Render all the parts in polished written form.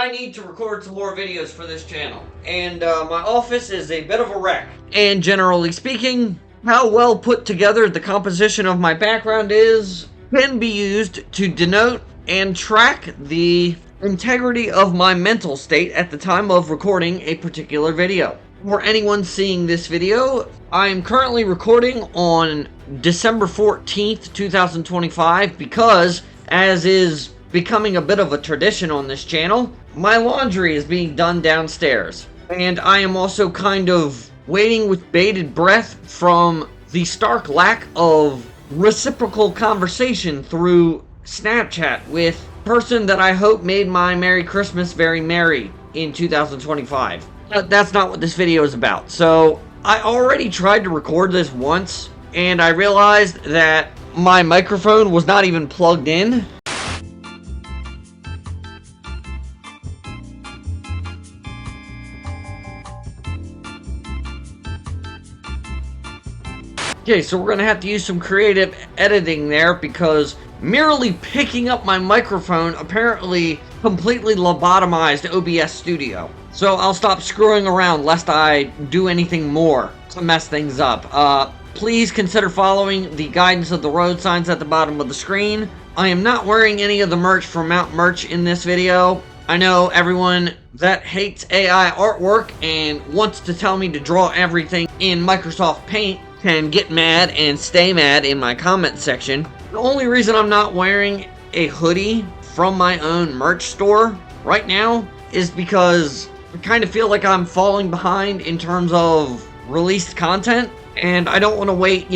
I need to record some more videos for this channel. And my office is a bit of a wreck. And generally speaking, how well put together the composition of my background is can be used to denote and track the integrity of my mental state at the time of recording a particular video. For anyone seeing this video, I am currently recording on December 14th, 2025 because, as is becoming a bit of a tradition on this channel, my laundry is being done downstairs. And I am also kind of waiting with bated breath from the stark lack of reciprocal conversation through Snapchat with a person that I hope made my Merry Christmas very merry in 2025. But that's not what this video is about. So I already tried to record this once, and I realized that my microphone was not even plugged in. Okay, so we're gonna have to use some creative editing there because merely picking up my microphone apparently completely lobotomized OBS Studio. So I'll stop screwing around lest I do anything more to mess things up. Please consider following the guidance of the road signs at the bottom of the screen. I am not wearing any of the merch from Mount Merch in this video. I know everyone that hates AI artwork and wants to tell me to draw everything in Microsoft Paint can get mad and stay mad in my comment section. The only reason I'm not wearing a hoodie from my own merch store right now is because I kind of feel like I'm falling behind in terms of released content, and I don't want to wait,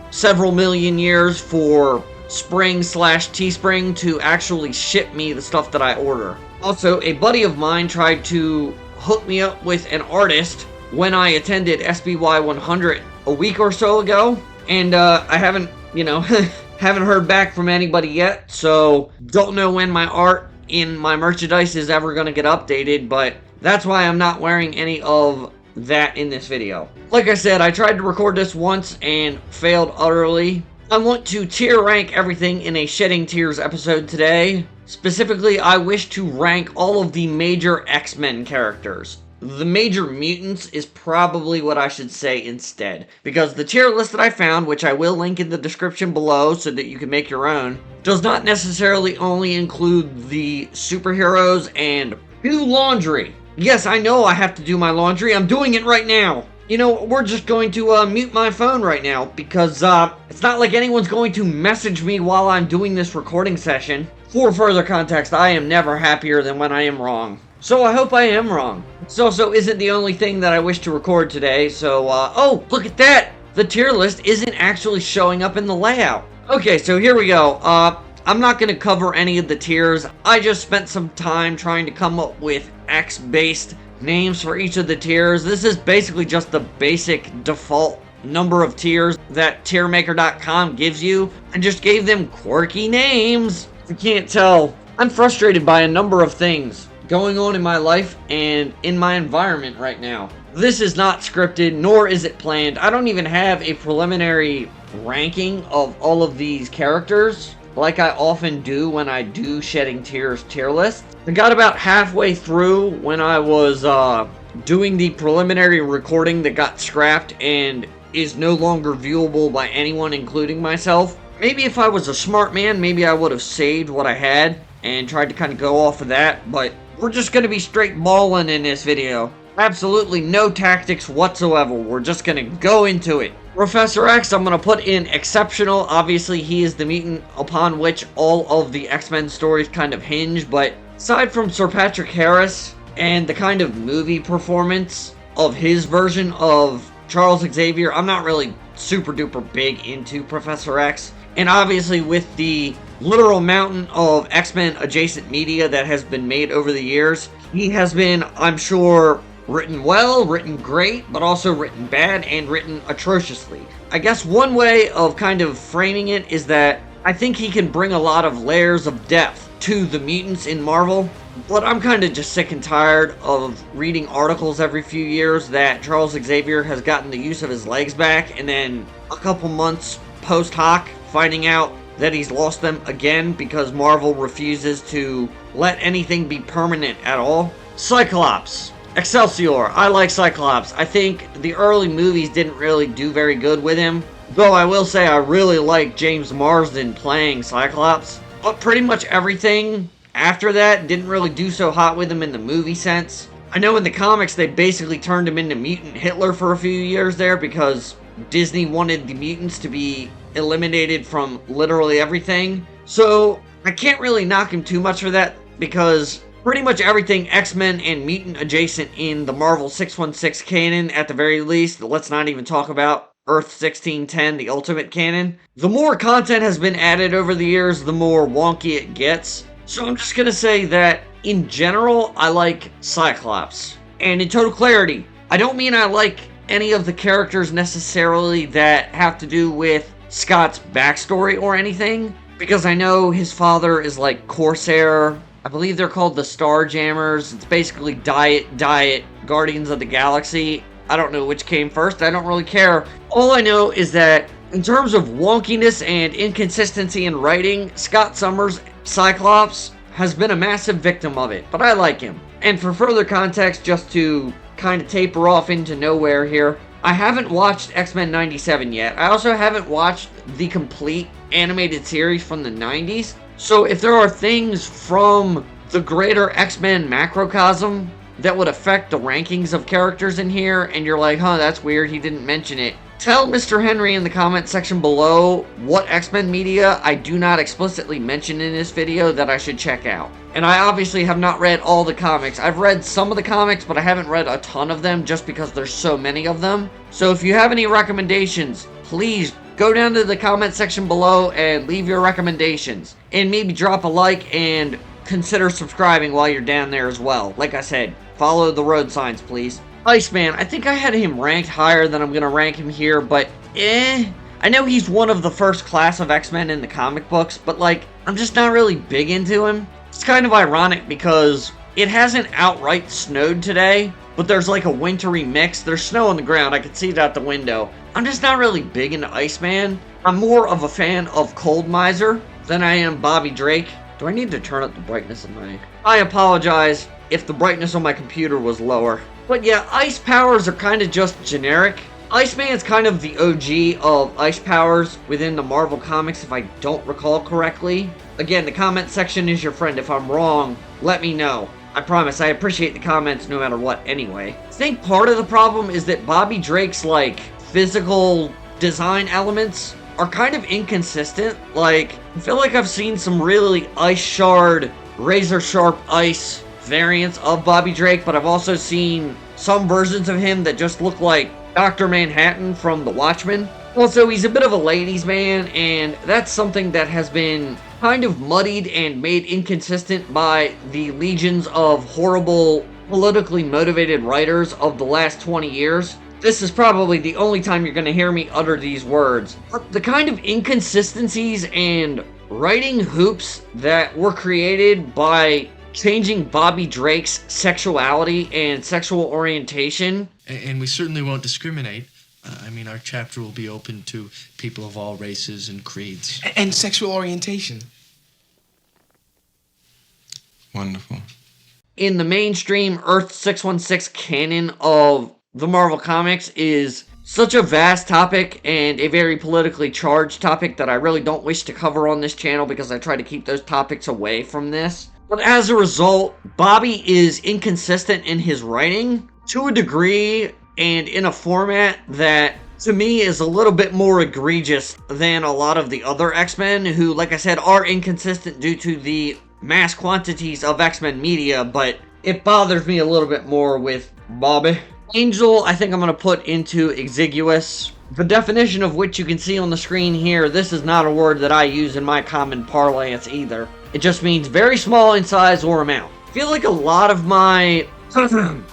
several million years for Spring/Teespring to actually ship me the stuff that I order. Also, a buddy of mine tried to hook me up with an artist when I attended SBY 100 a week or so ago, and I haven't, haven't heard back from anybody yet, so don't know when my art in my merchandise is ever going to get updated, but that's why I'm not wearing any of that in this video. Like I said, I tried to record this once and failed utterly. I want to tier rank everything in a Shedding Tears episode today. Specifically, I wish to rank all of the major X-Men characters. The major mutants is probably what I should say instead, because the tier list that I found, which I will link in the description below so that you can make your own, does not necessarily only include the superheroes and do laundry. Yes, I know I have to do my laundry. I'm doing it right now. We're just going to mute my phone right now because it's not like anyone's going to message me while I'm doing this recording session. For further context, I am never happier than when I am wrong. So I hope I am wrong. This also isn't the only thing that I wish to record today, so, oh, look at that! The tier list isn't actually showing up in the layout. Okay, so here we go. I'm not going to cover any of the tiers. I just spent some time trying to come up with X-based names for each of the tiers. This is basically just the basic default number of tiers that tiermaker.com gives you, and just gave them quirky names. If you can't tell, I'm frustrated by a number of things going on in my life and in my environment right now. This is not scripted, nor is it planned. I don't even have a preliminary ranking of all of these characters like I often do when I do Shedding Tears tier list. I got about halfway through when I was doing the preliminary recording that got scrapped and is no longer viewable by anyone, including myself. Maybe if I was a smart man, maybe I would have saved what I had and tried to kind of go off of that, but we're just going to be straight balling in this video. Absolutely no tactics whatsoever. We're just going to go into it. Professor X, I'm going to put in exceptional. Obviously, he is the mutant upon which all of the X-Men stories kind of hinge, but aside from Sir Patrick Harris and the kind of movie performance of his version of Charles Xavier, I'm not really super duper big into Professor X. And obviously with the literal mountain of X-Men adjacent media that has been made over the years, he has been, I'm sure, written well, written great, but also written bad and written atrociously. I guess one way of kind of framing it is that I think he can bring a lot of layers of depth to the mutants in Marvel, but I'm kind of just sick and tired of reading articles every few years that Charles Xavier has gotten the use of his legs back, and then a couple months post hoc finding out that he's lost them again because Marvel refuses to let anything be permanent at all. Cyclops. Excelsior. I like Cyclops. I think the early movies didn't really do very good with him. Though I will say I really like James Marsden playing Cyclops. But pretty much everything after that didn't really do so hot with him in the movie sense. I know in the comics they basically turned him into Mutant Hitler for a few years there because Disney wanted the mutants to be eliminated from literally everything. So I can't really knock him too much for that because pretty much everything X-Men and mutant adjacent in the Marvel 616 canon at the very least, let's not even talk about Earth 1610, the Ultimate canon. The more content has been added over the years, the more wonky it gets. So I'm just gonna say that in general, I like Cyclops. And in total clarity, I don't mean I like any of the characters necessarily that have to do with Scott's backstory or anything, because I know his father is like Corsair. I believe they're called the Starjammers. It's basically Diet, Guardians of the Galaxy. I don't know which came first. I don't really care. All I know is that in terms of wonkiness and inconsistency in writing, Scott Summers' Cyclops has been a massive victim of it, but I like him. And for further context, just to kind of taper off into nowhere here, I haven't watched X-Men 97 yet. I also haven't watched the complete animated series from the 90s. So if there are things from the greater X-Men macrocosm that would affect the rankings of characters in here, and you're like, huh, that's weird, he didn't mention it, tell Mr. Henry in the comment section below what X-Men media I do not explicitly mention in this video that I should check out. And I obviously have not read all the comics. I've read some of the comics, but I haven't read a ton of them just because there's so many of them. So if you have any recommendations, please go down to the comment section below and leave your recommendations. And maybe drop a like and consider subscribing while you're down there as well. Like I said, follow the road signs, please. Iceman, I think I had him ranked higher than I'm going to rank him here, but I know he's one of the first class of X-Men in the comic books, but like, I'm just not really big into him. It's kind of ironic because it hasn't outright snowed today, but there's like a wintry mix. There's snow on the ground. I can see it out the window. I'm just not really big into Iceman. I'm more of a fan of Cold Miser than I am Bobby Drake. Do I need to turn up the brightness of my... I apologize if the brightness on my computer was lower. But yeah, ice powers are kind of just generic. Iceman's kind of the OG of ice powers within the Marvel Comics, if I don't recall correctly. Again, the comment section is your friend. If I'm wrong, let me know. I promise, I appreciate the comments no matter what anyway. I think part of the problem is that Bobby Drake's, like, physical design elements are kind of inconsistent. Like, I feel like I've seen some really ice shard, razor sharp ice variants of Bobby Drake, but I've also seen some versions of him that just look like Dr. Manhattan from The Watchmen. Also, he's a bit of a ladies' man, and that's something that has been kind of muddied and made inconsistent by the legions of horrible, politically motivated writers of the last 20 years. This is probably the only time you're going to hear me utter these words. But the kind of inconsistencies and writing hoops that were created by changing Bobby Drake's sexuality and sexual orientation. And we certainly won't discriminate. I mean, our chapter will be open to people of all races and creeds. And sexual orientation. Wonderful. In the mainstream Earth 616 canon of the Marvel Comics is such a vast topic and a very politically charged topic that I really don't wish to cover on this channel because I try to keep those topics away from this. But as a result, Bobby is inconsistent in his writing to a degree and in a format that, to me, is a little bit more egregious than a lot of the other X-Men who, like I said, are inconsistent due to the mass quantities of X-Men media, but it bothers me a little bit more with Bobby. Angel, I think I'm going to put into exiguous. The definition of which you can see on the screen here, this is not a word that I use in my common parlance either. It just means very small in size or amount. I feel like a lot of my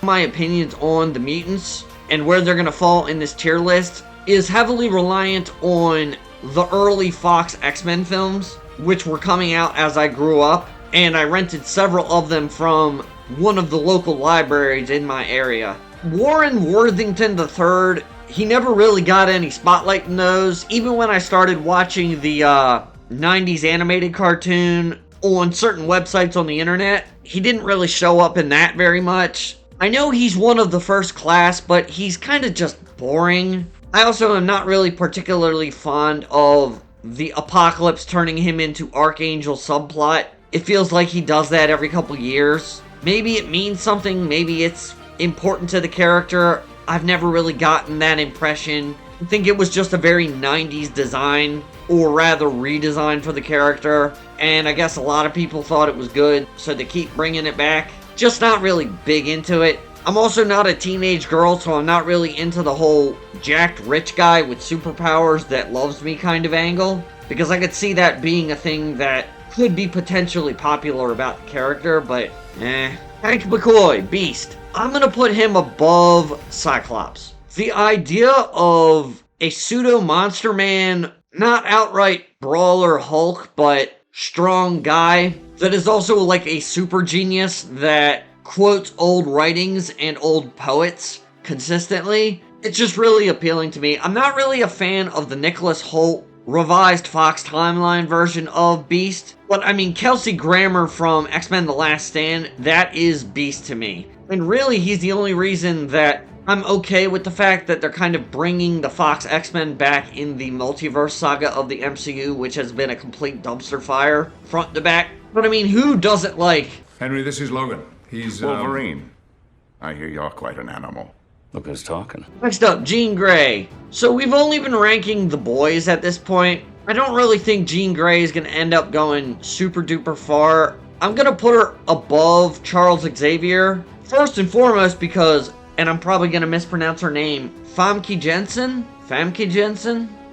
opinions on the mutants and where they're going to fall in this tier list is heavily reliant on the early Fox X-Men films, which were coming out as I grew up, and I rented several of them from one of the local libraries in my area. Warren Worthington III, he never really got any spotlight in those. Even when I started watching the 90s animated cartoon on certain websites on the internet. He didn't really show up in that very much. I know he's one of the first class, but he's kind of just boring. I also am not really particularly fond of the Apocalypse turning him into Archangel subplot. It feels like he does that every couple years. Maybe it means something, maybe it's important to the character. I've never really gotten that impression. I think it was just a very 90s design, or rather redesign for the character, and I guess a lot of people thought it was good, so they keep bringing it back. Just not really big into it. I'm also not a teenage girl, so I'm not really into the whole jacked rich guy with superpowers that loves me kind of angle, because I could see that being a thing that could be potentially popular about the character, but Hank McCoy, Beast. I'm gonna put him above Cyclops. The idea of a pseudo-monster man, not outright brawler Hulk, but strong guy, that is also like a super genius that quotes old writings and old poets consistently. It's just really appealing to me. I'm not really a fan of the Nicholas Hoult revised Fox timeline version of Beast, but I mean, Kelsey Grammer from X-Men The Last Stand, that is Beast to me. And really, he's the only reason that I'm okay with the fact that they're kind of bringing the Fox X-Men back in the multiverse saga of the MCU, which has been a complete dumpster fire, front to back. But I mean, who doesn't like... Henry, this is Logan. He's, Wolverine. I hear you're quite an animal. Look who's talking. Next up, Jean Grey. So we've only been ranking the boys at this point. I don't really think Jean Grey is going to end up going super duper far. I'm going to put her above Charles Xavier. First and foremost because, and I'm probably going to mispronounce her name, Famke Janssen?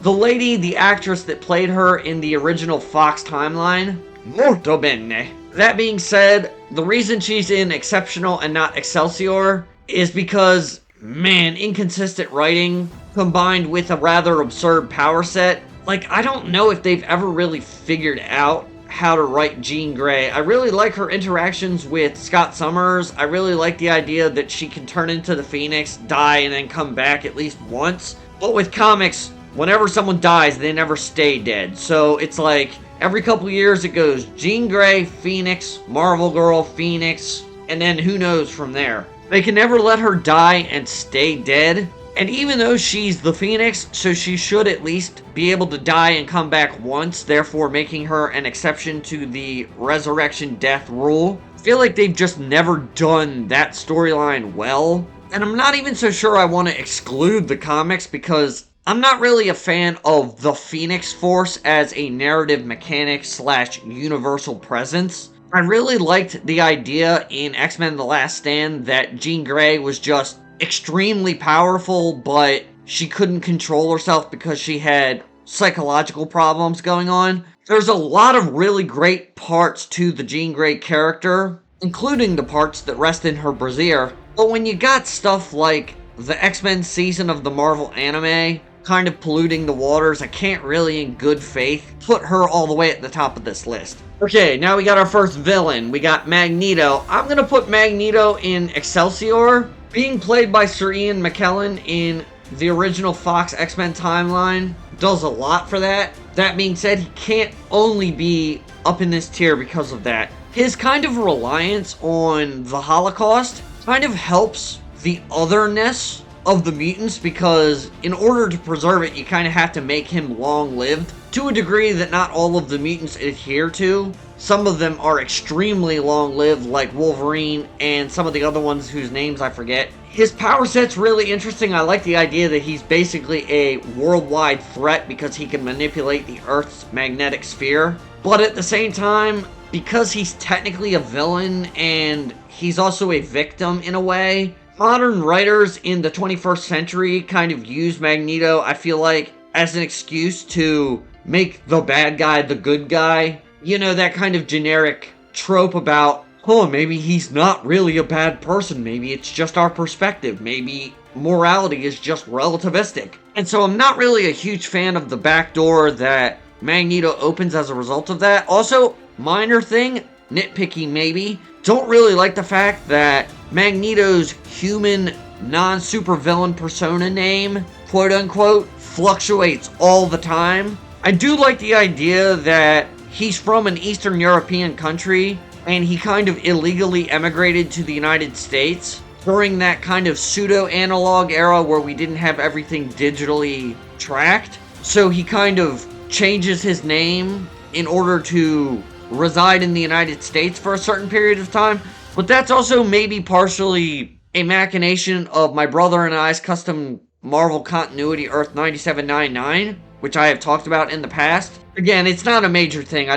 The lady, the actress that played her in the original Fox timeline. Molto bene. That being said, the reason she's in Exceptional and not Excelsior is because, man, inconsistent writing combined with a rather absurd power set. Like, I don't know if they've ever really figured out how to write Jean Grey. I really like her interactions with Scott Summers. I really like the idea that she can turn into the Phoenix, die, and then come back at least once. But with comics, whenever someone dies, they never stay dead. So it's like, every couple years it goes Jean Grey, Phoenix, Marvel Girl, Phoenix, and then who knows from there. They can never let her die and stay dead. And even though she's the Phoenix, so she should at least be able to die and come back once, therefore making her an exception to the resurrection death rule. I feel like they've just never done that storyline well. And I'm not even so sure I want to exclude the comics because I'm not really a fan of the Phoenix Force as a narrative mechanic / universal presence. I really liked the idea in X-Men The Last Stand that Jean Grey was just extremely powerful, but she couldn't control herself because she had psychological problems going on. There's a lot of really great parts to the Jean Grey character, including the parts that rest in her brassiere. But when you got stuff like the X-Men season of the Marvel anime kind of polluting the waters, I can't really in good faith put her all the way at the top of this list. Okay, now we got our first villain. We got Magneto. I'm gonna put Magneto in Excelsior. Being played by Sir Ian McKellen in the original Fox X-Men timeline does a lot for that. That being said, he can't only be up in this tier because of that. His kind of reliance on the Holocaust kind of helps the otherness of the mutants because in order to preserve it, you kind of have to make him long-lived to a degree that not all of the mutants adhere to. Some of them are extremely long-lived, like Wolverine and some of the other ones whose names I forget. His power set's really interesting. I like the idea that he's basically a worldwide threat because he can manipulate the Earth's magnetic sphere. But at the same time, because he's technically a villain and he's also a victim in a way, modern writers in the 21st century kind of use Magneto, I feel like, as an excuse to make the bad guy the good guy. You know, that kind of generic trope about, oh, maybe he's not really a bad person. Maybe it's just our perspective. Maybe morality is just relativistic. And so I'm not really a huge fan of the back door that Magneto opens as a result of that. Also, minor thing, nitpicky maybe, don't really like the fact that Magneto's human non-supervillain persona name, quote unquote, fluctuates all the time. I do like the idea that he's from an Eastern European country and he kind of illegally emigrated to the United States during that kind of pseudo-analog era where we didn't have everything digitally tracked. So he kind of changes his name in order to reside in the United States for a certain period of time. But that's also maybe partially a machination of my brother and I's custom Marvel Continuity Earth 9799, which I have talked about in the past. Again, it's not a major thing,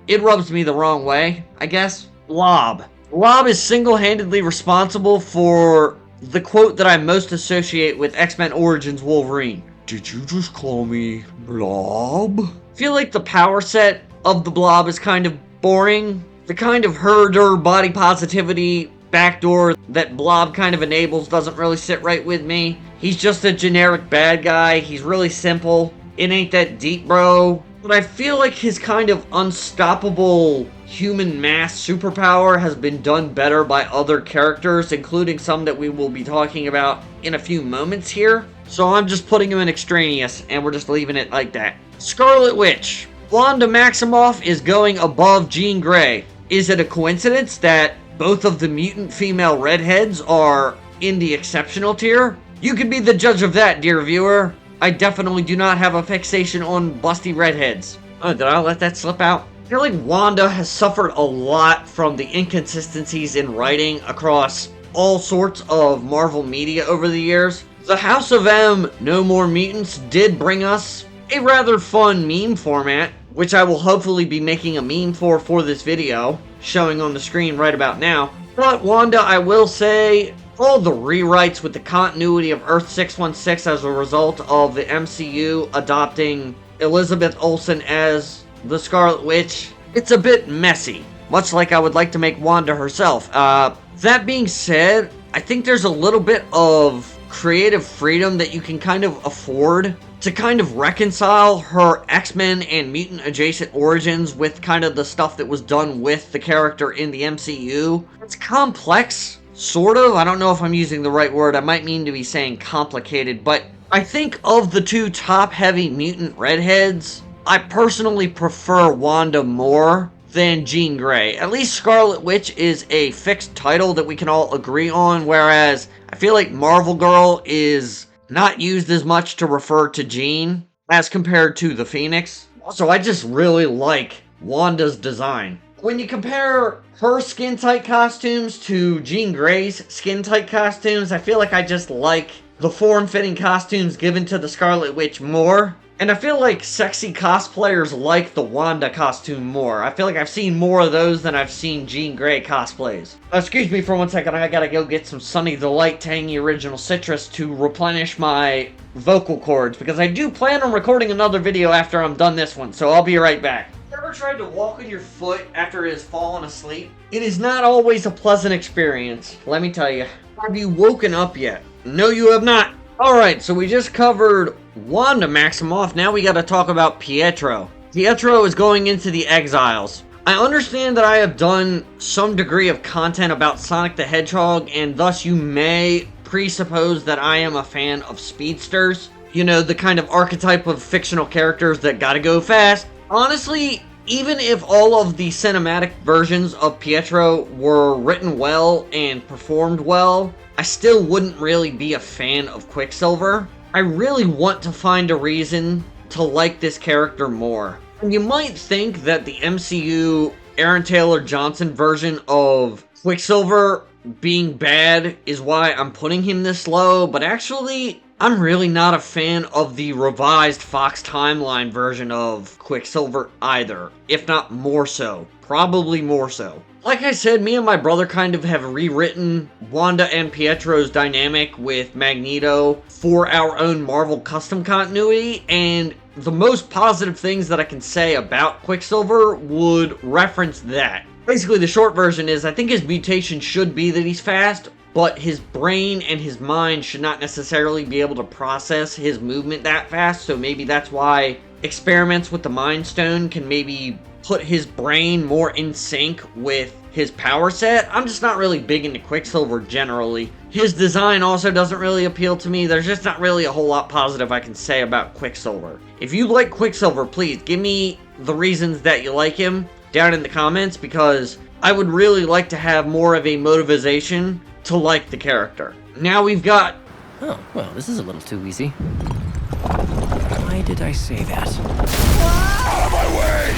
it rubs me the wrong way, I guess. Blob. Blob is single-handedly responsible for the quote that I most associate with X-Men Origins Wolverine. Did you just call me Blob? I feel like the power set of the Blob is kind of boring. The kind of herder body positivity backdoor that Blob kind of enables doesn't really sit right with me. He's just a generic bad guy. He's really simple. It ain't that deep, bro. But I feel like his kind of unstoppable human mass superpower has been done better by other characters, including some that we will be talking about in a few moments here. So I'm just putting him in extraneous, and we're just leaving it like that. Scarlet Witch. Wanda Maximoff is going above Jean Grey. Is it a coincidence that both of the mutant female redheads are in the exceptional tier? You can be the judge of that, dear viewer. I definitely do not have a fixation on busty redheads. Oh, did I let that slip out? I feel like Wanda has suffered a lot from the inconsistencies in writing across all sorts of Marvel media over the years. The House of M, No More Mutants, did bring us a rather fun meme format, which I will hopefully be making a meme for this video, showing on the screen right about now. But Wanda, I will say, all the rewrites with the continuity of Earth 616 as a result of the MCU adopting Elizabeth Olsen as the Scarlet Witch, it's a bit messy, much like I would like to make Wanda herself. That being said, I think there's a little bit of creative freedom that you can kind of afford to kind of reconcile her X-Men and mutant adjacent origins with kind of the stuff that was done with the character in the MCU. It's complex, sort of. I don't know if I'm using the right word. I might mean to be saying complicated, but I think of the two top-heavy mutant redheads, I personally prefer Wanda more than Jean Grey. At least Scarlet Witch is a fixed title that we can all agree on, whereas I feel like Marvel Girl is not used as much to refer to Jean as compared to the Phoenix. Also, I just really like Wanda's design. When you compare her skin-tight costumes to Jean Grey's skin-tight costumes, I feel like I just like the form-fitting costumes given to the Scarlet Witch more. And I feel like sexy cosplayers like the Wanda costume more. I feel like I've seen more of those than I've seen Jean Grey cosplays. Excuse me for 1 second, I gotta go get some Sunny Delight Tangy Original Citrus to replenish my vocal cords, because I do plan on recording another video after I'm done this one, so I'll be right back. Ever tried to walk on your foot after it has fallen asleep? It is not always a pleasant experience, let me tell you. Have you woken up yet? No, you have not. Alright, so we just covered Wanda Maximoff. Now we gotta talk about Pietro. Pietro is going into the Exiles. I understand that I have done some degree of content about Sonic the Hedgehog, and thus you may presuppose that I am a fan of speedsters. You know, the kind of archetype of fictional characters that gotta go fast. Honestly, even if all of the cinematic versions of Pietro were written well and performed well, I still wouldn't really be a fan of Quicksilver. I really want to find a reason to like this character more. And you might think that the MCU Aaron Taylor Johnson version of Quicksilver being bad is why I'm putting him this low, but actually, I'm really not a fan of the revised Fox Timeline version of Quicksilver either, if not more so. Probably more so. Like I said, me and my brother kind of have rewritten Wanda and Pietro's dynamic with Magneto for our own Marvel custom continuity, and the most positive things that I can say about Quicksilver would reference that. Basically, the short version is I think his mutation should be that he's fast, but his brain and his mind should not necessarily be able to process his movement that fast, so maybe that's why experiments with the Mind Stone can maybe put his brain more in sync with his power set. I'm just not really big into Quicksilver generally. His design also doesn't really appeal to me. There's just not really a whole lot positive I can say about Quicksilver. If you like Quicksilver, please give me the reasons that you like him down in the comments, because I would really like to have more of a motivation to like the character. Now we've got... Oh, well, this is a little too easy. Why did I say that? Out of my way!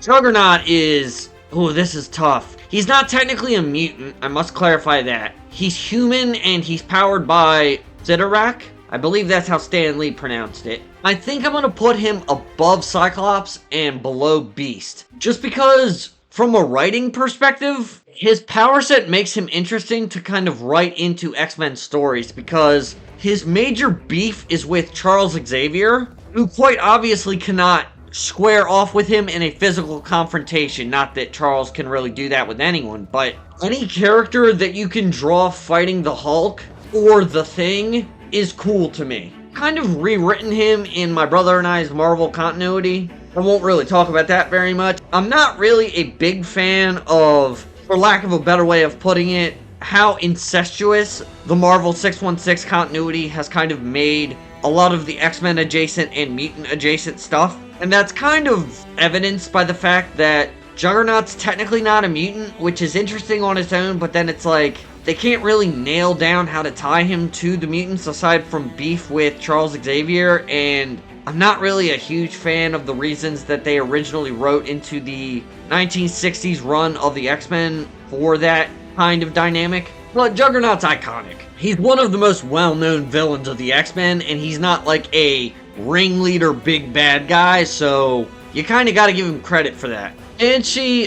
Juggernaut is... Oh, this is tough. He's not technically a mutant, I must clarify that. He's human and he's powered by Cyttorak. I believe that's how Stan Lee pronounced it. I think I'm going to put him above Cyclops and below Beast. Just because, from a writing perspective, his power set makes him interesting to kind of write into X-Men stories, because his major beef is with Charles Xavier, who quite obviously cannot square off with him in a physical confrontation. Not that Charles can really do that with anyone, but any character that you can draw fighting the Hulk or the Thing is cool to me. Kind of rewritten him in my brother and I's Marvel continuity. I won't really talk about that very much. I'm not really a big fan of, for lack of a better way of putting it, how incestuous the Marvel 616 continuity has kind of made a lot of the X-Men adjacent and mutant adjacent stuff. And that's kind of evidenced by the fact that Juggernaut's technically not a mutant, which is interesting on its own, but then it's like, they can't really nail down how to tie him to the mutants aside from beef with Charles Xavier, and I'm not really a huge fan of the reasons that they originally wrote into the 1960s run of the X-Men for that kind of dynamic. But Juggernaut's iconic. He's one of the most well-known villains of the X-Men, and he's not like a ringleader big bad guy, so you kind of got to give him credit for that. Banshee,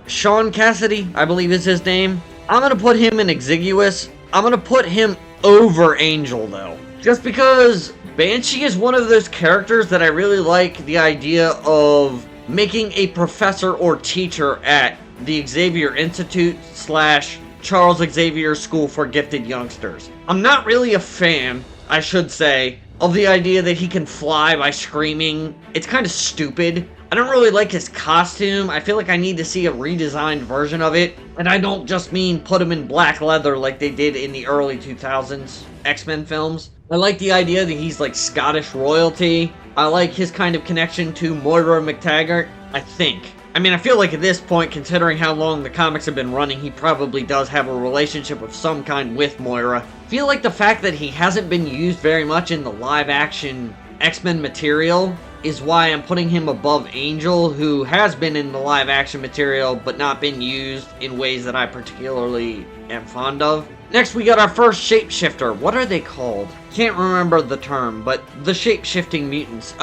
Sean Cassidy, I believe is his name. I'm going to put him in exiguous. I'm going to put him over Angel, though. Just because Banshee is one of those characters that I really like the idea of making a professor or teacher at the Xavier Institute / Charles Xavier School for Gifted Youngsters. I'm not really a fan, I should say, of the idea that he can fly by screaming. It's kind of stupid. I don't really like his costume. I feel like I need to see a redesigned version of it. And I don't just mean put him in black leather like they did in the early 2000s X-Men films. I like the idea that he's like Scottish royalty. I like his kind of connection to Moira McTaggart, I think. I mean, I feel like at this point, considering how long the comics have been running, he probably does have a relationship of some kind with Moira. I feel like the fact that he hasn't been used very much in the live-action X-Men material is why I'm putting him above Angel, who has been in the live-action material, but not been used in ways that I particularly am fond of. Next, we got our first shapeshifter. What are they called? Can't remember the term, but the shape-shifting mutants.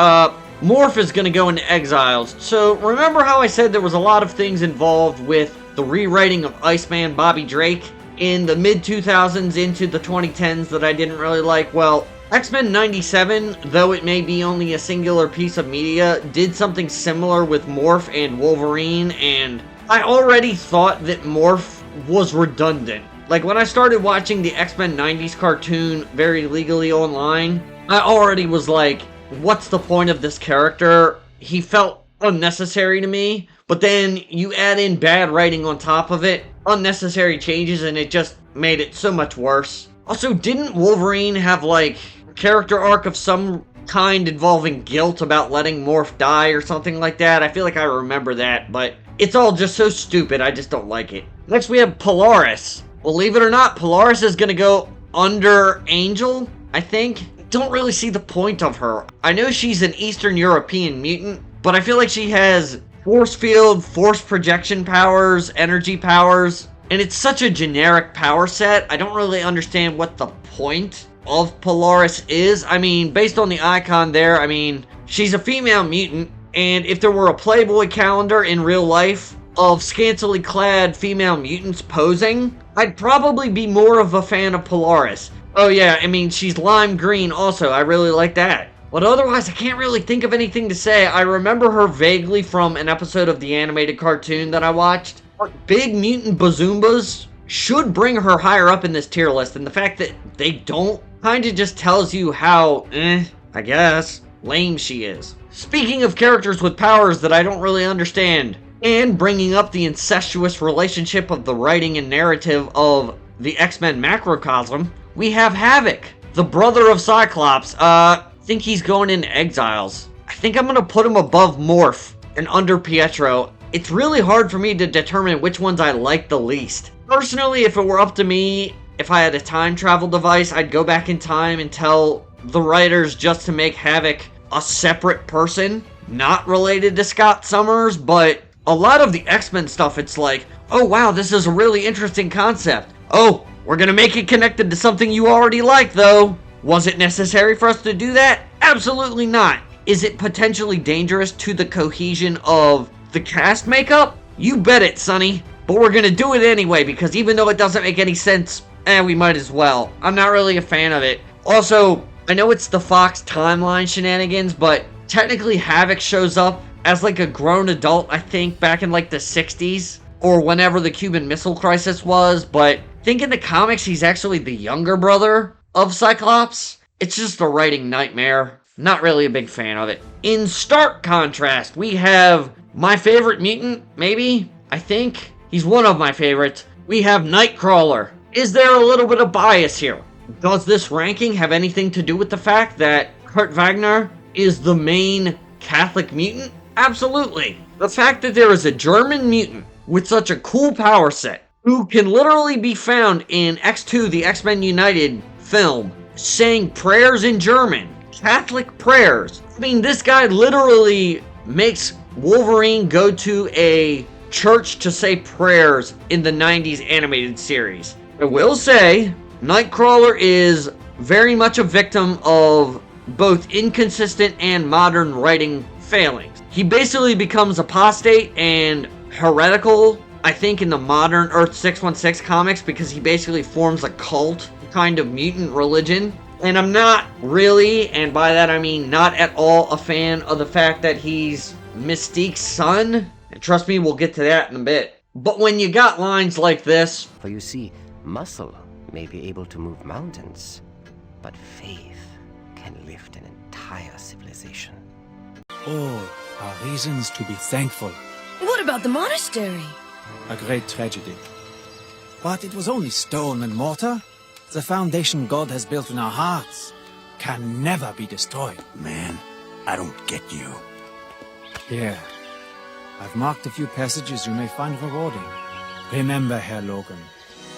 Morph is going to go into exiles. So, remember how I said there was a lot of things involved with the rewriting of Iceman Bobby Drake in the mid-2000s into the 2010s that I didn't really like? Well, X-Men 97, though it may be only a singular piece of media, did something similar with Morph and Wolverine, and I already thought that Morph was redundant. Like, when I started watching the X-Men 90s cartoon very legally online, I already was like, what's the point of this character? He felt unnecessary to me, but then you add in bad writing on top of it, unnecessary changes, and it just made it so much worse. Also, didn't Wolverine have, like, a character arc of some kind involving guilt about letting Morph die or something like that? I feel like I remember that, but it's all just so stupid, I just don't like it. Next, we have Polaris. Believe it or not, Polaris is gonna go under Angel, I think. Don't really see the point of her. I know she's an Eastern European mutant, but I feel like she has force field, force projection powers, energy powers, and it's such a generic power set. I don't really understand what the point of Polaris is. I mean, based on the icon there, I mean, she's a female mutant, and if there were a Playboy calendar in real life of scantily clad female mutants posing, I'd probably be more of a fan of Polaris. Oh yeah, I mean, she's lime green also. I really like that. But otherwise, I can't really think of anything to say. I remember her vaguely from an episode of the animated cartoon that I watched. Big mutant bazoombas should bring her higher up in this tier list, and the fact that they don't kind of just tells you how, I guess, lame she is. Speaking of characters with powers that I don't really understand, and bringing up the incestuous relationship of the writing and narrative of the X-Men macrocosm, we have Havok, the brother of Cyclops. I think he's going into exiles. I think I'm gonna put him above Morph and under Pietro. It's really hard for me to determine which ones I like the least. Personally, if it were up to me, if I had a time travel device, I'd go back in time and tell the writers just to make Havok a separate person, not related to Scott Summers, but a lot of the X-Men stuff, it's like, oh wow, this is a really interesting concept. Oh, we're gonna make it connected to something you already like, though. Was it necessary for us to do that? Absolutely not. Is it potentially dangerous to the cohesion of the cast makeup? You bet it, Sonny. But we're gonna do it anyway, because even though it doesn't make any sense, we might as well. I'm not really a fan of it. Also, I know it's the Fox timeline shenanigans, but technically Havok shows up as like a grown adult, I think, back in like the 60s, or whenever the Cuban Missile Crisis was, but I think in the comics he's actually the younger brother of Cyclops. It's just a writing nightmare. Not really a big fan of it. In stark contrast, we have my favorite mutant, maybe? I think. He's one of my favorites. We have Nightcrawler. Is there a little bit of bias here? Does this ranking have anything to do with the fact that Kurt Wagner is the main Catholic mutant? Absolutely. The fact that there is a German mutant with such a cool power set, who can literally be found in X2, the X-Men United film, saying prayers in German, Catholic prayers. I mean, this guy literally makes Wolverine go to a church to say prayers in the 90s animated series. I will say, Nightcrawler is very much a victim of both inconsistent and modern writing failings. He basically becomes apostate and heretical, I think, in the modern Earth 616 comics, because he basically forms a cult kind of mutant religion. And I'm not really, and by that I mean not at all, a fan of the fact that he's Mystique's son. And trust me, we'll get to that in a bit. But when you got lines like this... For you see, muscle may be able to move mountains, but faith can lift an entire civilization. All are reasons to be thankful. What about the monastery? A great tragedy. But it was only stone and mortar. The foundation God has built in our hearts can never be destroyed. Man, I don't get you. Here, I've marked a few passages you may find rewarding. Remember, Herr Logan,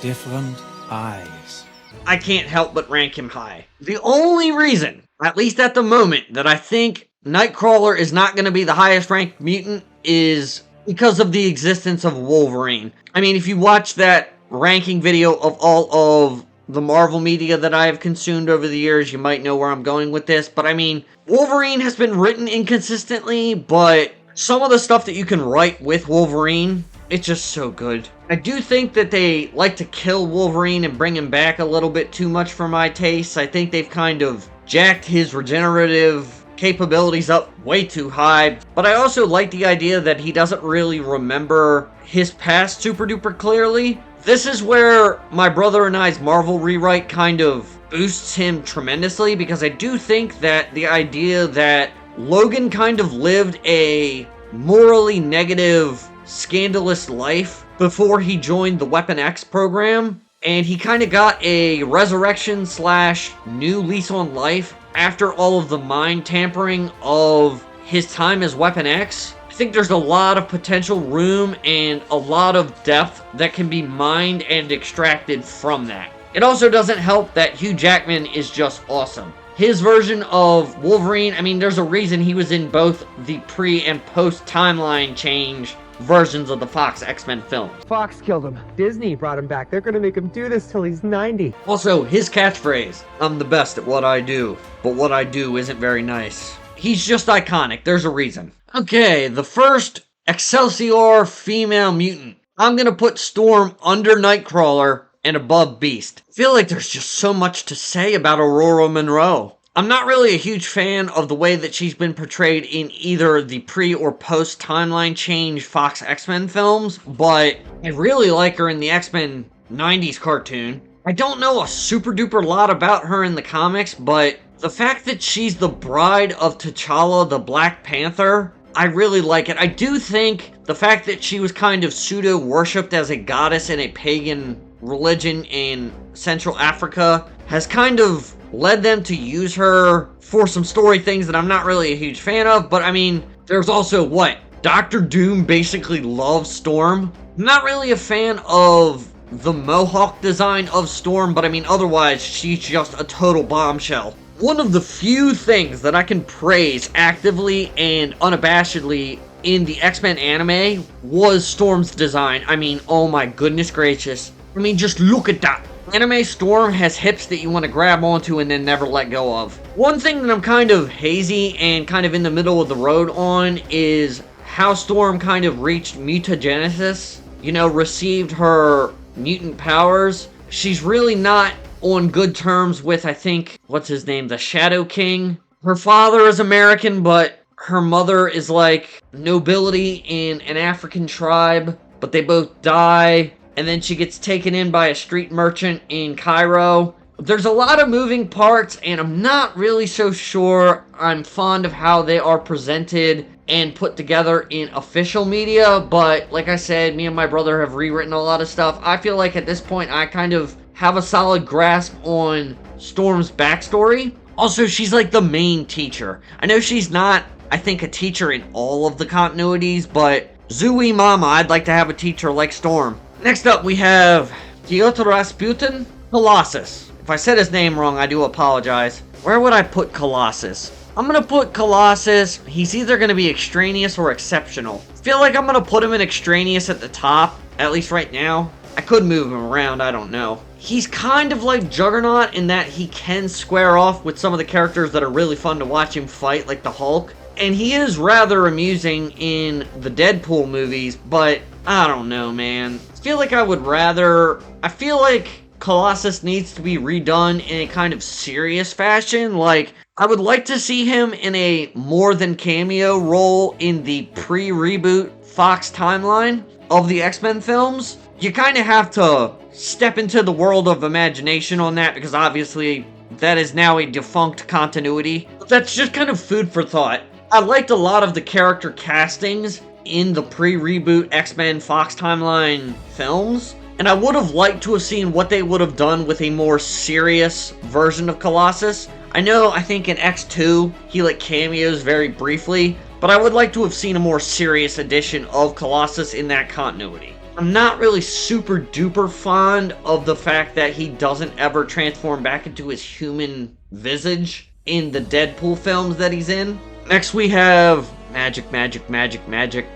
different eyes. I can't help but rank him high. The only reason, at least at the moment, that I think Nightcrawler is not going to be the highest ranked mutant is because of the existence of Wolverine. I mean, if you watch that ranking video of all of the Marvel media that I have consumed over the years, you might know where I'm going with this. But I mean, Wolverine has been written inconsistently, but some of the stuff that you can write with Wolverine, it's just so good. I do think that they like to kill Wolverine and bring him back a little bit too much for my taste. I think they've kind of jacked his regenerative capabilities up way too high. But I also like the idea that he doesn't really remember his past super duper clearly. This is where my brother and I's Marvel rewrite kind of boosts him tremendously, because I do think that the idea that Logan kind of lived a morally negative, scandalous life before he joined the Weapon X program, and he kind of got a resurrection / new lease on life after all of the mind tampering of his time as Weapon X. I think there's a lot of potential room and a lot of depth that can be mined and extracted from that. It also doesn't help that Hugh Jackman is just awesome. His version of Wolverine, I mean, there's a reason he was in both the pre- and post-timeline change versions of the Fox X-Men films. Fox killed him. Disney brought him back. They're gonna make him do this till he's 90. Also, his catchphrase, "I'm the best at what I do, but what I do isn't very nice." He's just iconic. There's a reason. Okay, the first Excelsior female mutant. I'm gonna put Storm under Nightcrawler and above Beast. I feel like there's just so much to say about Aurora Monroe. I'm not really a huge fan of the way that she's been portrayed in either the pre- or post-timeline change Fox X-Men films, but I really like her in the X-Men 90s cartoon. I don't know a super duper lot about her in the comics, but the fact that she's the bride of T'Challa the Black Panther, I really like it. I do think the fact that she was kind of pseudo-worshipped as a goddess in a pagan religion in Central Africa has kind of led them to use her for some story things that I'm not really a huge fan of, but I mean, there's also what? Doctor Doom basically loves Storm. I'm not really a fan of the Mohawk design of Storm, but I mean, otherwise, she's just a total bombshell. One of the few things that I can praise actively and unabashedly in the X-Men anime was Storm's design. I mean, oh my goodness gracious. I mean, just look at that. Anime Storm has hips that you want to grab onto and then never let go of. One thing that I'm kind of hazy and kind of in the middle of the road on is how Storm kind of reached mutagenesis. You know, received her mutant powers. She's really not on good terms with, I think, what's his name, the Shadow King. Her father is American, but her mother is like nobility in an African tribe, but they both die, and then she gets taken in by a street merchant in Cairo. There's a lot of moving parts, and I'm not really so sure I'm fond of how they are presented and put together in official media, but like I said, me and my brother have rewritten a lot of stuff. I feel like at this point I kind of have a solid grasp on Storm's backstory. Also, she's like the main teacher. I know she's not, I think, a teacher in all of the continuities, but Zooey Mama, I'd like to have a teacher like Storm. Next up, we have Piotr Rasputin, Colossus. If I said his name wrong, I do apologize. Where would I put Colossus? I'm gonna put Colossus, he's either gonna be extraneous or exceptional. I feel like I'm gonna put him in extraneous at the top, at least right now. I could move him around, I don't know. He's kind of like Juggernaut in that he can square off with some of the characters that are really fun to watch him fight, like the Hulk. And he is rather amusing in the Deadpool movies, but I don't know, man. I feel like Colossus needs to be redone in a kind of serious fashion. Like, I would like to see him in a more than cameo role in the pre-reboot Fox timeline of the X-Men films. You kind of have to step into the world of imagination on that, because obviously that is now a defunct continuity. But that's just kind of food for thought. I liked a lot of the character castings in the pre-reboot X-Men Fox timeline films, and I would have liked to have seen what they would have done with a more serious version of Colossus. I think in X2, he like cameos very briefly, but I would like to have seen a more serious edition of Colossus in that continuity. I'm not really super duper fond of the fact that he doesn't ever transform back into his human visage in the Deadpool films that he's in. Next we have Magic.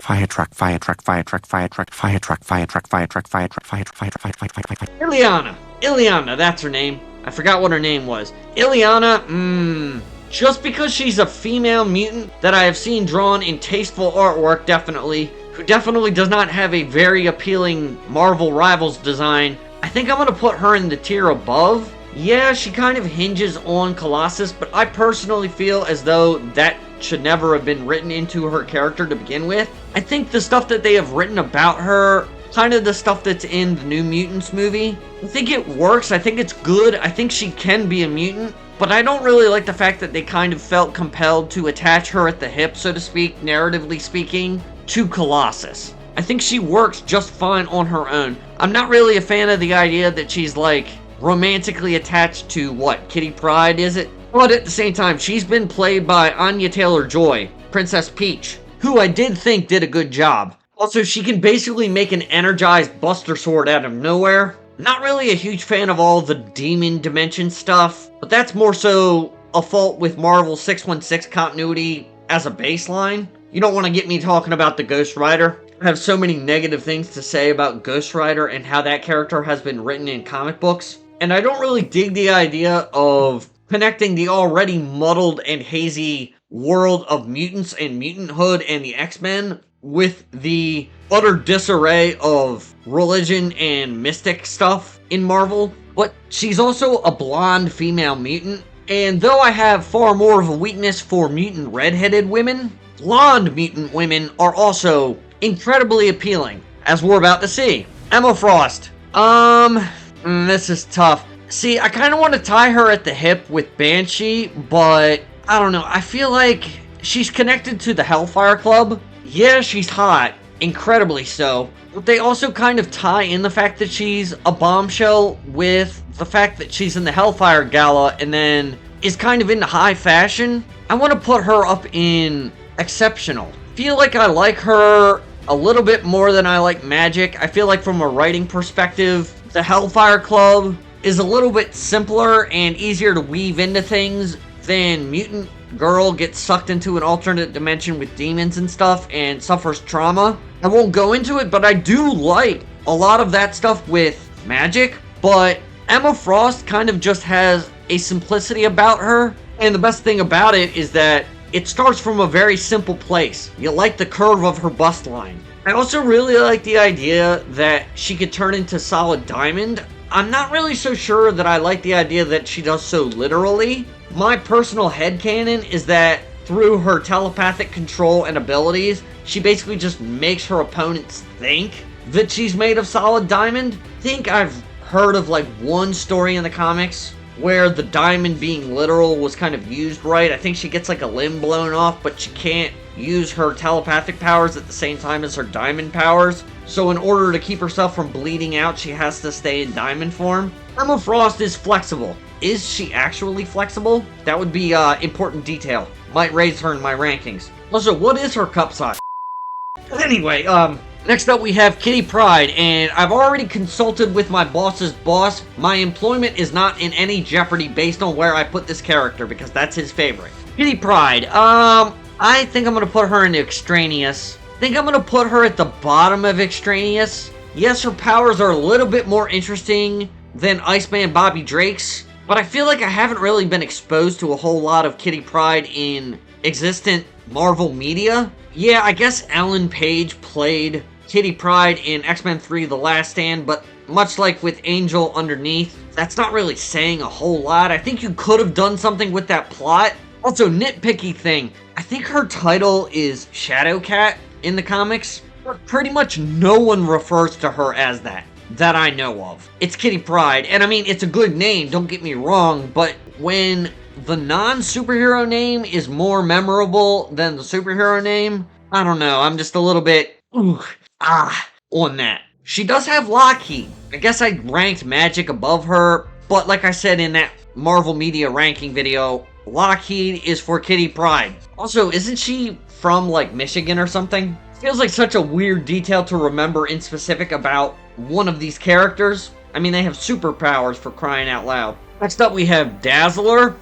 Fire truck. Ileana, that's her name. I forgot what her name was. Ileana, just because she's a female mutant that I have seen drawn in tasteful artwork, who definitely does not have a very appealing Marvel Rivals design, I think I'm going to put her in the tier above. Yeah, she kind of hinges on Colossus, but I personally feel as though that should never have been written into her character to begin with. I think the stuff that they have written about her, kind of the stuff that's in the New Mutants movie, I think it works, I think it's good, I think she can be a mutant, but I don't really like the fact that they kind of felt compelled to attach her at the hip, so to speak, narratively speaking, to Colossus. I think she works just fine on her own. I'm not really a fan of the idea that she's like romantically attached to Kitty Pryde, is it? But at the same time, she's been played by Anya Taylor-Joy, Princess Peach, who I did think did a good job. Also, she can basically make an energized Buster Sword out of nowhere. Not really a huge fan of all the Demon Dimension stuff, but that's more so a fault with Marvel 616 continuity as a baseline. You don't want to get me talking about the Ghost Rider. I have so many negative things to say about Ghost Rider and how that character has been written in comic books. And I don't really dig the idea of connecting the already muddled and hazy world of mutants and mutanthood and the X-Men with the utter disarray of religion and mystic stuff in Marvel. But she's also a blonde female mutant, and though I have far more of a weakness for mutant redheaded women, blonde mutant women are also incredibly appealing, as we're about to see. Emma Frost. This is tough. See, I kind of want to tie her at the hip with Banshee, but I don't know. I feel like she's connected to the Hellfire Club. Yeah, she's hot. Incredibly so. But they also kind of tie in the fact that she's a bombshell with the fact that she's in the Hellfire Gala and then is kind of into high fashion. I want to put her up in exceptional. Feel like I like her a little bit more than I like Magik. I feel like from a writing perspective, the Hellfire Club is a little bit simpler and easier to weave into things than Mutant Girl gets sucked into an alternate dimension with demons and stuff and suffers trauma. I won't go into it, but I do like a lot of that stuff with Magik, but Emma Frost kind of just has a simplicity about her, and the best thing about it is that it starts from a very simple place. You like the curve of her bust line. I also really like the idea that she could turn into Solid Diamond. I'm not really so sure that I like the idea that she does so literally. My personal headcanon is that through her telepathic control and abilities, she basically just makes her opponents think that she's made of solid diamond. I think I've heard of like one story in the comics where the diamond being literal was kind of used right. I think she gets like a limb blown off, but she can't use her telepathic powers at the same time as her diamond powers. So in order to keep herself from bleeding out, she has to stay in diamond form. Emma Frost is flexible. Is she actually flexible? That would be important detail. Might raise her in my rankings. Also, what is her cup size? Anyway, next up we have Kitty Pryde, and I've already consulted with my boss's boss. My employment is not in any jeopardy based on where I put this character, because that's his favorite. Kitty Pryde, I think I'm going to put her into Extraneous. I think I'm going to put her at the bottom of Extraneous. Yes, her powers are a little bit more interesting than Iceman Bobby Drake's, but I feel like I haven't really been exposed to a whole lot of Kitty Pryde in existent Marvel media. Yeah, I guess Ellen Page played Kitty Pryde in X-Men 3 The Last Stand, but much like with Angel underneath, that's not really saying a whole lot. I think you could have done something with that plot. Also, nitpicky thing, I think her title is Shadowcat in the comics, but pretty much no one refers to her as that I know of. It's Kitty Pryde, and I mean, it's a good name, don't get me wrong, but when the non-superhero name is more memorable than the superhero name, I don't know, I'm just a little bit, on that. She does have Lockheed. I guess I ranked Magik above her, but like I said in that Marvel Media ranking video, Lockheed is for Kitty Pryde. Also, isn't she from, like, Michigan or something? Feels like such a weird detail to remember in specific about one of these characters. I mean, they have superpowers, for crying out loud. Next up, we have Dazzler.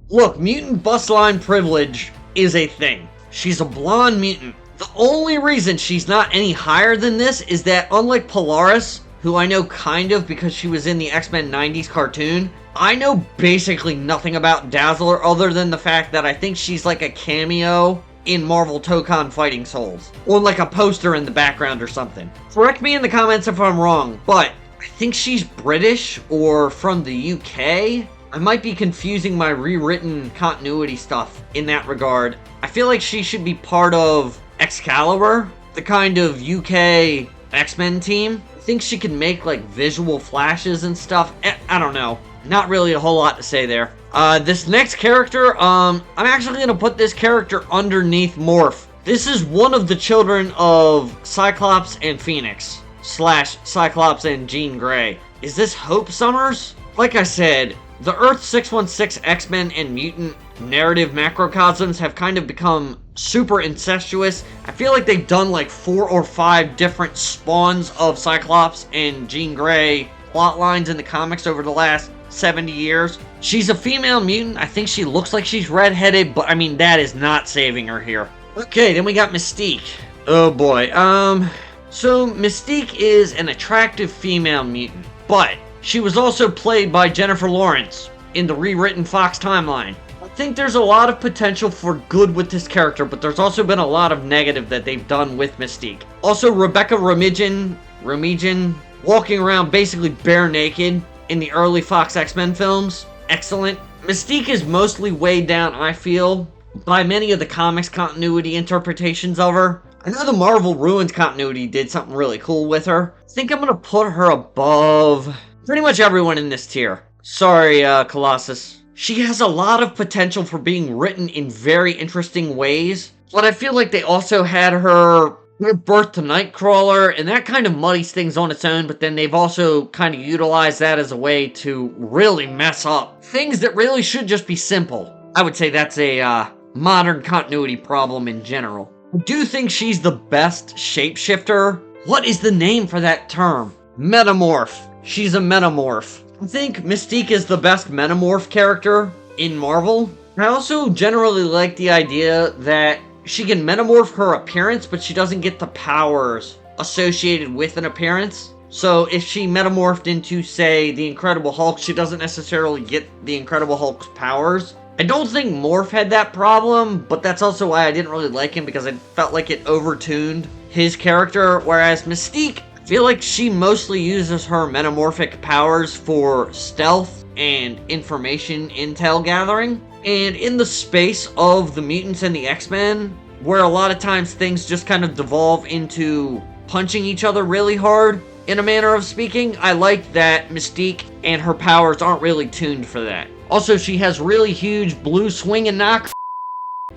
Look, mutant bust line privilege is a thing. She's a blonde mutant. The only reason she's not any higher than this is that, unlike Polaris, who I know kind of because she was in the X-Men 90s cartoon, I know basically nothing about Dazzler other than the fact that I think she's like a cameo in Marvel Tokon Fighting Souls, or like a poster in the background or something. Correct me in the comments if I'm wrong, but I think she's British or from the UK. I might be confusing my rewritten continuity stuff in that regard. I feel like she should be part of Excalibur, the kind of UK X-Men team. I think she can make like visual flashes and stuff. I don't know. Not really a whole lot to say there. This next character, I'm actually going to put this character underneath Morph. This is one of the children of Cyclops and Phoenix, / Cyclops and Jean Grey. Is this Hope Summers? Like I said, the Earth 616 X-Men and mutant narrative macrocosms have kind of become super incestuous. I feel like they've done like 4 or 5 different spawns of Cyclops and Jean Grey plot lines in the comics over the last 70 years. She's a female mutant. I think she looks like she's redheaded, but I mean, that is not saving her here. Okay, then we got Mystique. Oh boy. So Mystique is an attractive female mutant, but she was also played by Jennifer Lawrence in the rewritten Fox timeline. I think there's a lot of potential for good with this character, but there's also been a lot of negative that they've done with Mystique. Also, Rebecca Romijn walking around basically bare naked in the early Fox X-Men films. Excellent. Mystique is mostly weighed down, I feel, by many of the comics continuity interpretations of her. I know the Marvel Ruins continuity did something really cool with her. I think I'm gonna put her above pretty much everyone in this tier. Sorry, Colossus. She has a lot of potential for being written in very interesting ways, but I feel like they also had her give birth to Nightcrawler, and that kind of muddies things on its own, but then they've also kind of utilized that as a way to really mess up things that really should just be simple. I would say that's a modern continuity problem in general. I do think she's the best shapeshifter. What is the name for that term? Metamorph. She's a metamorph. I think Mystique is the best metamorph character in Marvel. I also generally like the idea that she can metamorph her appearance, but she doesn't get the powers associated with an appearance. So if she metamorphed into, say, the Incredible Hulk, she doesn't necessarily get the Incredible Hulk's powers. I don't think Morph had that problem, but that's also why I didn't really like him, because I felt like it overtuned his character, whereas Mystique, I feel like she mostly uses her metamorphic powers for stealth and information intel gathering. And in the space of the mutants and the X-Men, where a lot of times things just kind of devolve into punching each other really hard, in a manner of speaking, I like that Mystique and her powers aren't really tuned for that. Also, she has really huge blue swing and knock.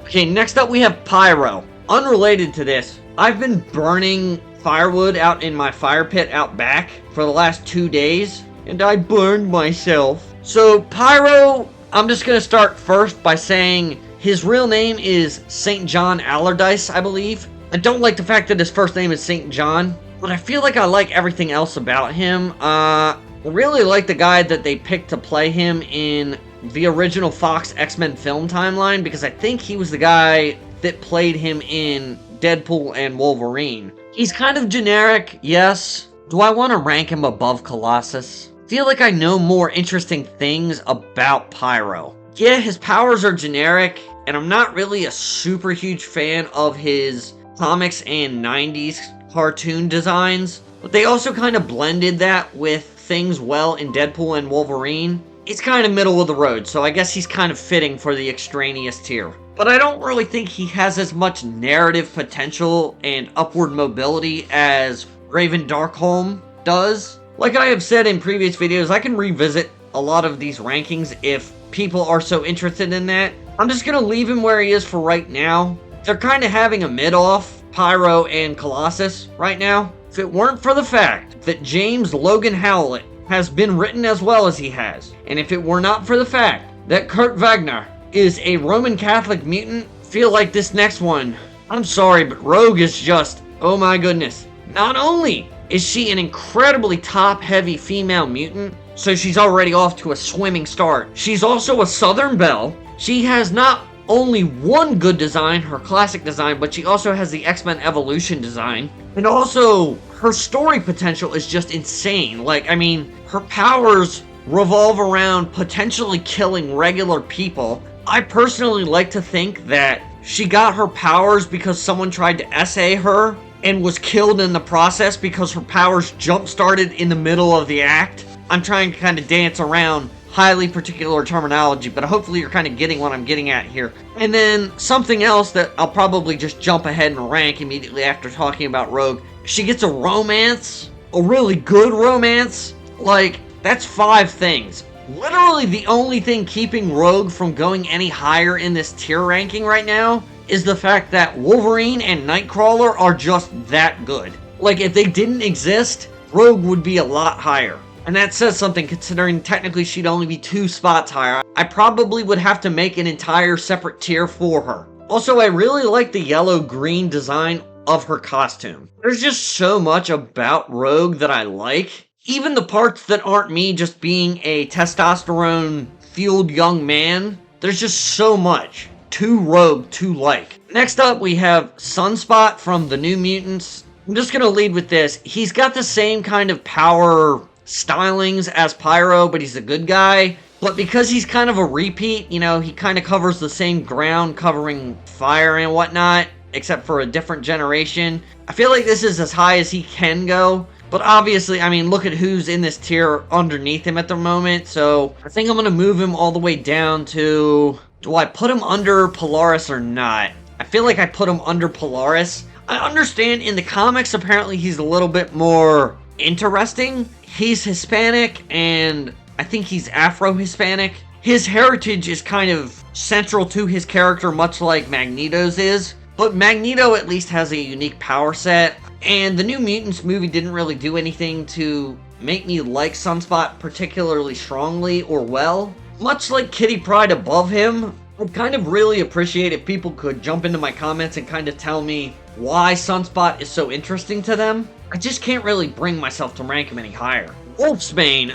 Okay, next up we have Pyro. Unrelated to this, I've been burning firewood out in my fire pit out back for the last 2 days, and I burned myself. So Pyro, I'm just gonna start first by saying his real name is St. John Allardyce, I believe. I don't like the fact that his first name is St. John, but I feel like I like everything else about him. I really like the guy that they picked to play him in the original Fox X-Men film timeline, because I think he was the guy that played him in Deadpool and Wolverine. He's kind of generic, yes. Do I want to rank him above Colossus? I feel like I know more interesting things about Pyro. Yeah, his powers are generic, and I'm not really a super huge fan of his comics and 90s cartoon designs, but they also kind of blended that with things well in Deadpool and Wolverine. He's kind of middle of the road, so I guess he's kind of fitting for the extraneous tier. But I don't really think he has as much narrative potential and upward mobility as Raven Darkholm does. Like I have said in previous videos, I can revisit a lot of these rankings if people are so interested in that. I'm just going to leave him where he is for right now. They're kind of having a mid-off, Pyro and Colossus, right now. If it weren't for the fact that James Logan Howlett has been written as well as he has, and if it were not for the fact that Kurt Wagner is a Roman Catholic mutant, I feel like this next one, I'm sorry, but Rogue is just, oh my goodness. Not only is she an incredibly top-heavy female mutant, so she's already off to a swimming start, she's also a Southern Belle. She has not only one good design, her classic design, but she also has the X-Men Evolution design. And also, her story potential is just insane. Like, I mean, her powers revolve around potentially killing regular people. I personally like to think that she got her powers because someone tried to essay her and was killed in the process because her powers jump-started in the middle of the act. I'm trying to kind of dance around highly particular terminology, but hopefully you're kind of getting what I'm getting at here. And then something else that I'll probably just jump ahead and rank immediately after talking about Rogue. She gets a romance, a really good romance. Like, that's 5 things. Literally the only thing keeping Rogue from going any higher in this tier ranking right now is the fact that Wolverine and Nightcrawler are just that good. Like, if they didn't exist, Rogue would be a lot higher. And that says something, considering technically she'd only be 2 spots higher. I probably would have to make an entire separate tier for her. Also, I really like the yellow-green design of her costume. There's just so much about Rogue that I like. Even the parts that aren't me just being a testosterone-fueled young man, there's just so much to Rogue to like. Next up, we have Sunspot from the New Mutants. I'm just gonna lead with this. He's got the same kind of power stylings as Pyro, but he's a good guy. But because he's kind of a repeat, you know, he kind of covers the same ground, covering fire and whatnot, except for a different generation. I feel like this is as high as he can go. But obviously, I mean, look at who's in this tier underneath him at the moment. So I think I'm going to move him all the way down to... Do I put him under Polaris or not? I feel like I put him under Polaris. I understand in the comics, apparently he's a little bit more interesting. He's Hispanic, and I think he's Afro-Hispanic. His heritage is kind of central to his character, much like Magneto's is. But Magneto at least has a unique power set, and the New Mutants movie didn't really do anything to make me like Sunspot particularly strongly or well. Much like Kitty Pryde above him, I'd kind of really appreciate if people could jump into my comments and kind of tell me why Sunspot is so interesting to them. I just can't really bring myself to rank him any higher. Wolfsbane.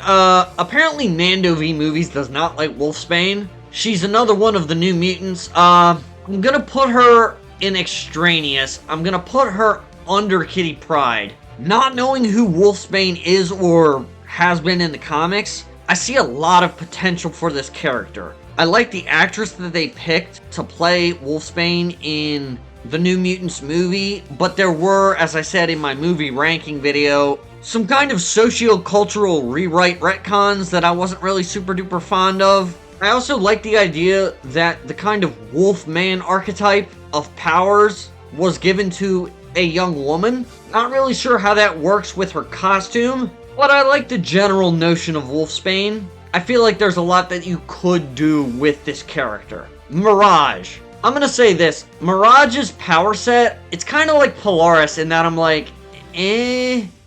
Apparently Nando V Movies does not like Wolfsbane. She's another one of the New Mutants. I'm gonna put her in extraneous. I'm gonna put her under Kitty Pryde. Not knowing who Wolfsbane is or has been in the comics, I see a lot of potential for this character. I like the actress that they picked to play Wolfsbane in the New Mutants movie, but there were, as I said in my movie ranking video, some kind of socio-cultural rewrite retcons that I wasn't really super duper fond of. I also like the idea that the kind of Wolfman archetype of powers was given to a young woman. Not really sure how that works with her costume, but I like the general notion of Wolfsbane. I feel like there's a lot that you could do with this character. Mirage. I'm gonna say this. Mirage's power set, it's kind of like Polaris in that I'm like,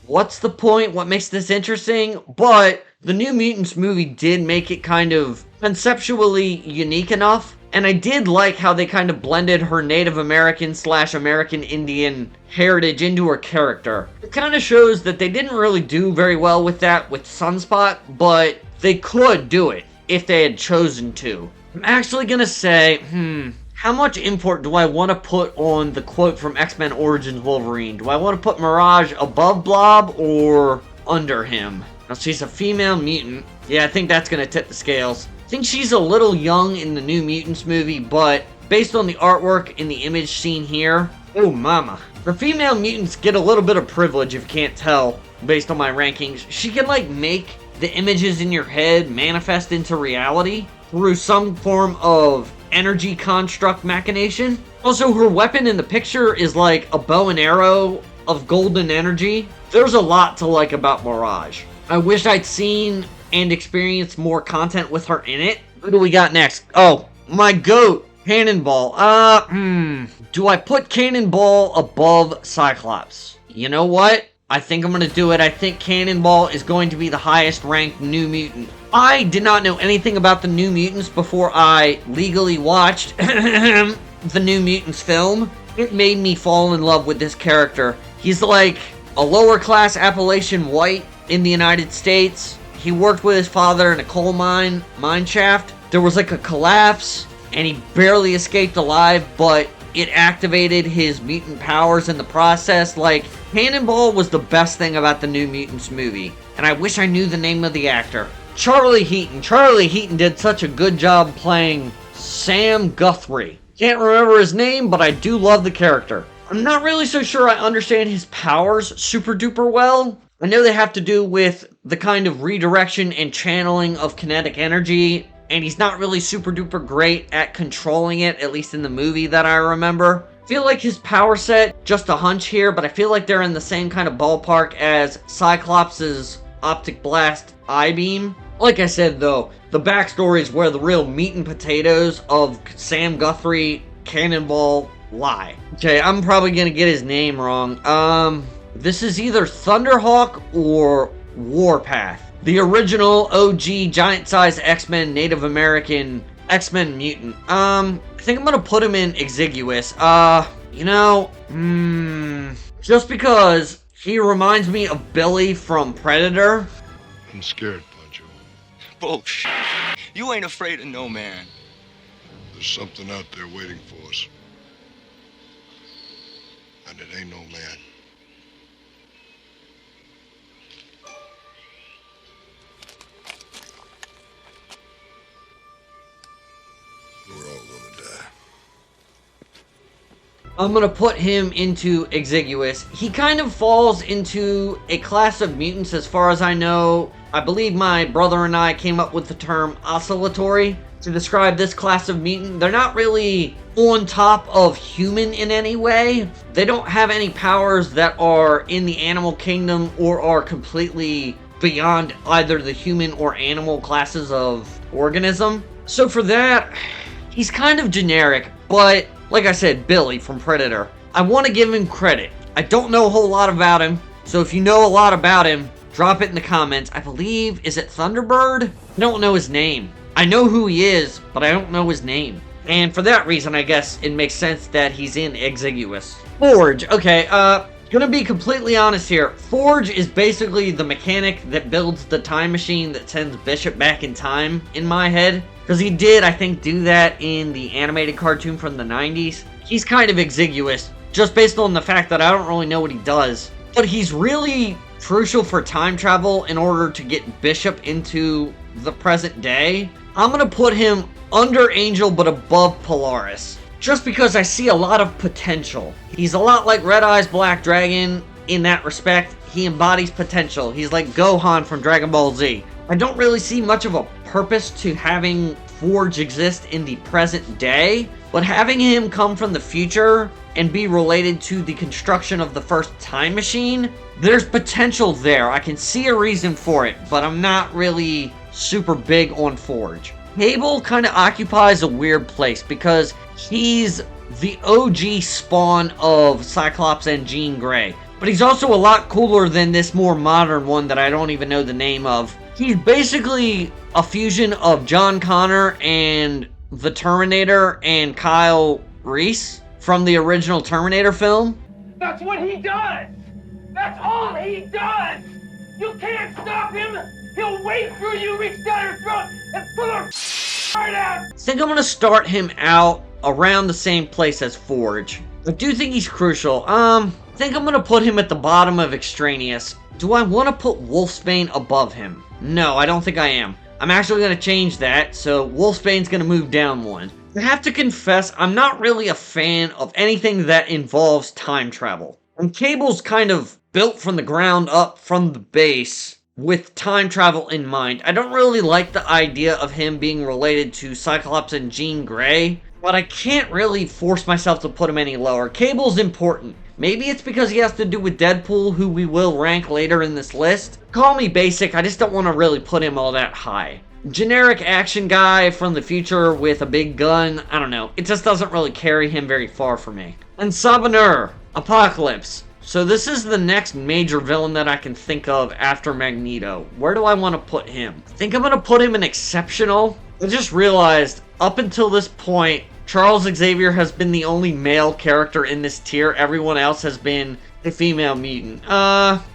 what's the point? What makes this interesting? But the New Mutants movie did make it kind of conceptually unique enough. And I did like how they kind of blended her Native American / American Indian heritage into her character. It kind of shows that they didn't really do very well with that with Sunspot, but they could do it if they had chosen to. I'm actually gonna say, how much import do I want to put on the quote from X-Men Origins Wolverine? Do I want to put Mirage above Blob or under him? Now, she's a female mutant. Yeah, I think that's gonna tip the scales. I think she's a little young in the New Mutants movie, but based on the artwork in the image seen here, oh mama. The female mutants get a little bit of privilege if you can't tell based on my rankings. She can like make the images in your head manifest into reality through some form of energy construct machination. Also, her weapon in the picture is like a bow and arrow of golden energy. There's a lot to like about Mirage. I wish I'd seen and experienced more content with her in it. Who do we got next? Oh, my goat, Cannonball. Do I put Cannonball above Cyclops? You know what? I think I'm gonna do it. I think Cannonball is going to be the highest ranked New Mutant. I did not know anything about the New Mutants before I legally watched the New Mutants film. It made me fall in love with this character. He's like a lower class Appalachian white in the United States. He worked with his father in a coal mine shaft. There was like a collapse and he barely escaped alive, but it activated his mutant powers in the process. Like, Cannonball was the best thing about the New Mutants movie, and I wish I knew the name of the actor. Charlie Heaton. Charlie Heaton did such a good job playing Sam Guthrie. Can't remember his name, but I do love the character. I'm not really so sure I understand his powers super duper well. I know they have to do with the kind of redirection and channeling of kinetic energy, and he's not really super duper great at controlling it, at least in the movie that I remember. I feel like his power set, just a hunch here, but I feel like they're in the same kind of ballpark as Cyclops' Optic Blast I-Beam. Like I said though, the backstory is where the real meat and potatoes of Sam Guthrie Cannonball lie. Okay, I'm probably gonna get his name wrong. This is either Thunderhawk or Warpath. The original OG giant-sized X-Men Native American X-Men mutant. I think I'm gonna put him in exiguous. Just because he reminds me of Billy from Predator. I'm scared, Poncho. Bullshit. You ain't afraid of no man. There's something out there waiting for us. And it ain't no man. We're all gonna die. I'm gonna put him into exiguous. He kind of falls into a class of mutants as far as I know. I believe my brother and I came up with the term oscillatory. to describe this class of mutant. They're not really on top of human in any way. They don't have any powers that are in the animal kingdom or are completely beyond either the human or animal classes of organism. So for that, he's kind of generic, but like I said, Billy from Predator, I want to give him credit. I don't know a whole lot about him, so if you know a lot about him, drop it in the comments. I believe, is it Thunderbird? I don't know his name. I know who he is, but I don't know his name. And for that reason, I guess it makes sense that he's in Exiguous. Forge, okay, gonna be completely honest here. Forge is basically the mechanic that builds the time machine that sends Bishop back in time in my head. Because he did, I think, do that in the animated cartoon from the 90s. He's kind of exiguous, just based on the fact that I don't really know what he does. But he's really crucial for time travel in order to get Bishop into the present day. I'm gonna put him under Angel but above Polaris, just because I see a lot of potential. He's a lot like Red Eyes Black Dragon in that respect. He embodies potential. He's like Gohan from Dragon Ball Z. I don't really see much of a purpose to having Forge exist in the present day, but having him come from the future and be related to the construction of the first time machine, there's potential there. I can see a reason for it, but I'm not really super big on Forge. Cable kind of occupies a weird place because he's the OG spawn of Cyclops and Jean Grey, but he's also a lot cooler than this more modern one that I don't even know the name of. He's basically a fusion of John Connor and the Terminator and Kyle Reese from the original Terminator film. That's what he does! That's all he does! You can't stop him! He'll wait for you, reach down your throat, and pull her right out! I think I'm going to start him out around the same place as Forge. I do think he's crucial. I think I'm going to put him at the bottom of Extraneous. Do I want to put Wolfsbane above him? No, I don't think I am. I'm actually going to change that, so Wolfsbane's going to move down one. I have to confess, I'm not really a fan of anything that involves time travel. And Cable's kind of built from the ground up from the base with time travel in mind. I don't really like the idea of him being related to Cyclops and Jean Grey, but I can't really force myself to put him any lower. Cable's important. Maybe it's because he has to do with Deadpool, who we will rank later in this list. Call me basic, I just don't want to really put him all that high. Generic action guy from the future with a big gun, I don't know. It just doesn't really carry him very far for me. And Sabanur, Apocalypse. So this is the next major villain that I can think of after Magneto. Where do I want to put him? I think I'm going to put him in Exceptional. I just realized, up until this point, Charles Xavier has been the only male character in this tier. Everyone else has been a female mutant.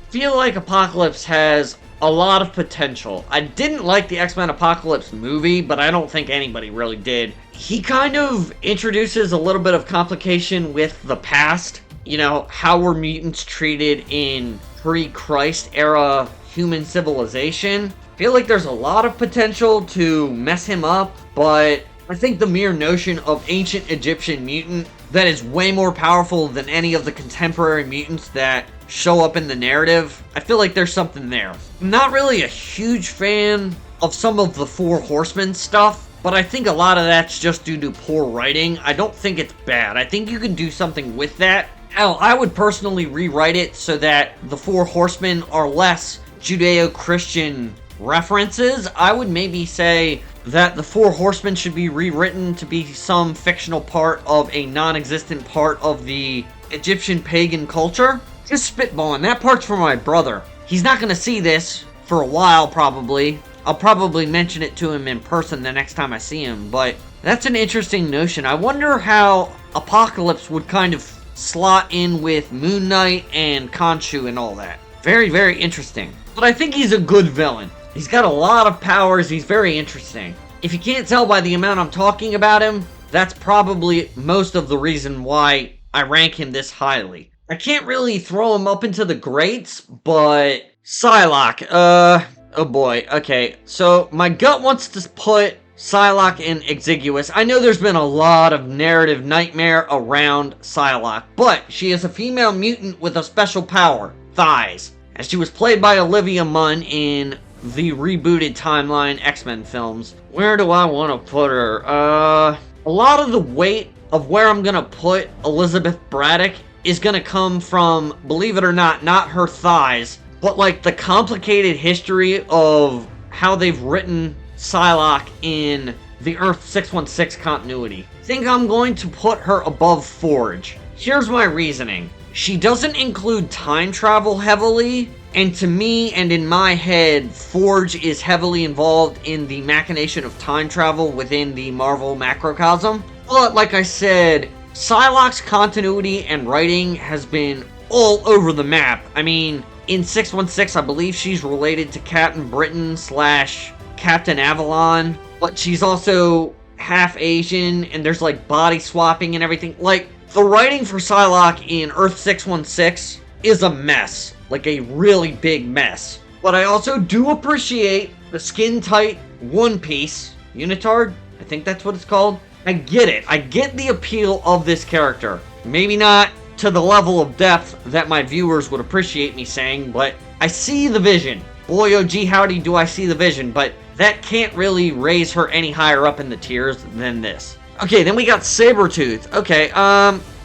Feel like Apocalypse has a lot of potential. I didn't like the X-Men Apocalypse movie, but I don't think anybody really did. He kind of introduces a little bit of complication with the past. You know, how were mutants treated in pre-Christ era human civilization? I feel like there's a lot of potential to mess him up, but I think the mere notion of ancient Egyptian mutant that is way more powerful than any of the contemporary mutants that show up in the narrative, I feel like there's something there. I'm not really a huge fan of some of the Four Horsemen stuff, but I think a lot of that's just due to poor writing. I don't think it's bad. I think you can do something with that. Hell, I would personally rewrite it so that the Four Horsemen are less Judeo-Christian references. I would maybe say that the Four Horsemen should be rewritten to be some fictional part of a non-existent part of the Egyptian pagan culture. Just spitballing. That part's for my brother. He's not going to see this for a while, probably. I'll probably mention it to him in person the next time I see him, but that's an interesting notion. I wonder how Apocalypse would kind of slot in with Moon Knight and Khonshu and all that. Very, very interesting. But I think he's a good villain. He's got a lot of powers. He's very interesting. If you can't tell by the amount I'm talking about him, that's probably most of the reason why I rank him this highly. I can't really throw him up into the greats, but Psylocke, oh boy, okay. So my gut wants to put Psylocke in Exiguous. I know there's been a lot of narrative nightmare around Psylocke, but she is a female mutant with a special power, thighs. And she was played by Olivia Munn in the rebooted timeline X-Men films. Where do I want to put her? A lot of the weight of where I'm gonna put Elizabeth Braddock is gonna come from, believe it or not her thighs, but like the complicated history of how they've written Psylocke in the Earth 616 continuity. I think I'm going to put her above Forge. Here's my reasoning. She doesn't include time travel heavily, and to me and in my head, Forge is heavily involved in the machination of time travel within the Marvel macrocosm. But like I said, Psylocke's continuity and writing has been all over the map. I mean, in 616, I believe she's related to Captain Britain / Captain Avalon, but she's also half Asian, and there's like body swapping and everything. Like, the writing for Psylocke in Earth 616 is a mess. Like a really big mess. But I also do appreciate the skin-tight One Piece unitard. I think that's what it's called. I get it. I get the appeal of this character. Maybe not to the level of depth that my viewers would appreciate me saying, but I see the vision. Boy, oh gee, howdy do I see the vision, but that can't really raise her any higher up in the tiers than this. Okay, then we got Sabertooth. Okay,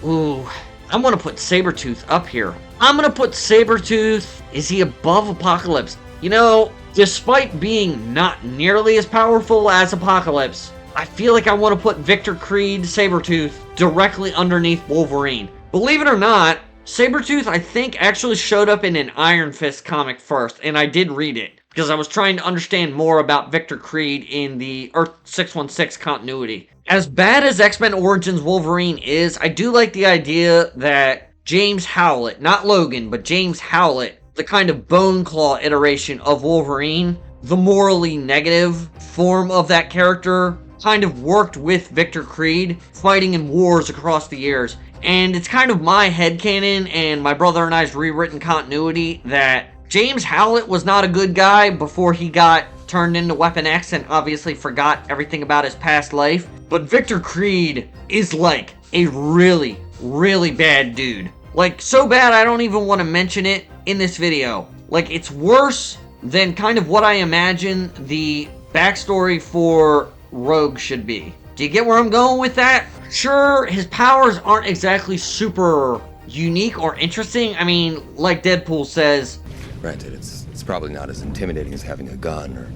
ooh, I'm gonna put Sabertooth up here. I'm gonna put Sabertooth, is he above Apocalypse? You know, despite being not nearly as powerful as Apocalypse, I feel like I want to put Victor Creed Sabertooth directly underneath Wolverine. Believe it or not, Sabertooth I think actually showed up in an Iron Fist comic first, and I did read it, because I was trying to understand more about Victor Creed in the Earth 616 continuity. As bad as X-Men Origins Wolverine is, I do like the idea that James Howlett, not Logan, but James Howlett, the kind of Bone Claw iteration of Wolverine, the morally negative form of that character, kind of worked with Victor Creed, fighting in wars across the years. And it's kind of my headcanon and my brother and I's rewritten continuity that James Howlett was not a good guy before he got turned into Weapon X and obviously forgot everything about his past life. But Victor Creed is like a really, really bad dude. Like, so bad I don't even want to mention it in this video. Like, it's worse than kind of what I imagine the backstory for Rogue should be. Do you get where I'm going with that? Sure, his powers aren't exactly super unique or interesting. I mean, like Deadpool says, granted, it's probably not as intimidating as having a gun or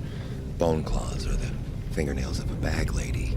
bone claws or the fingernails of a bag lady.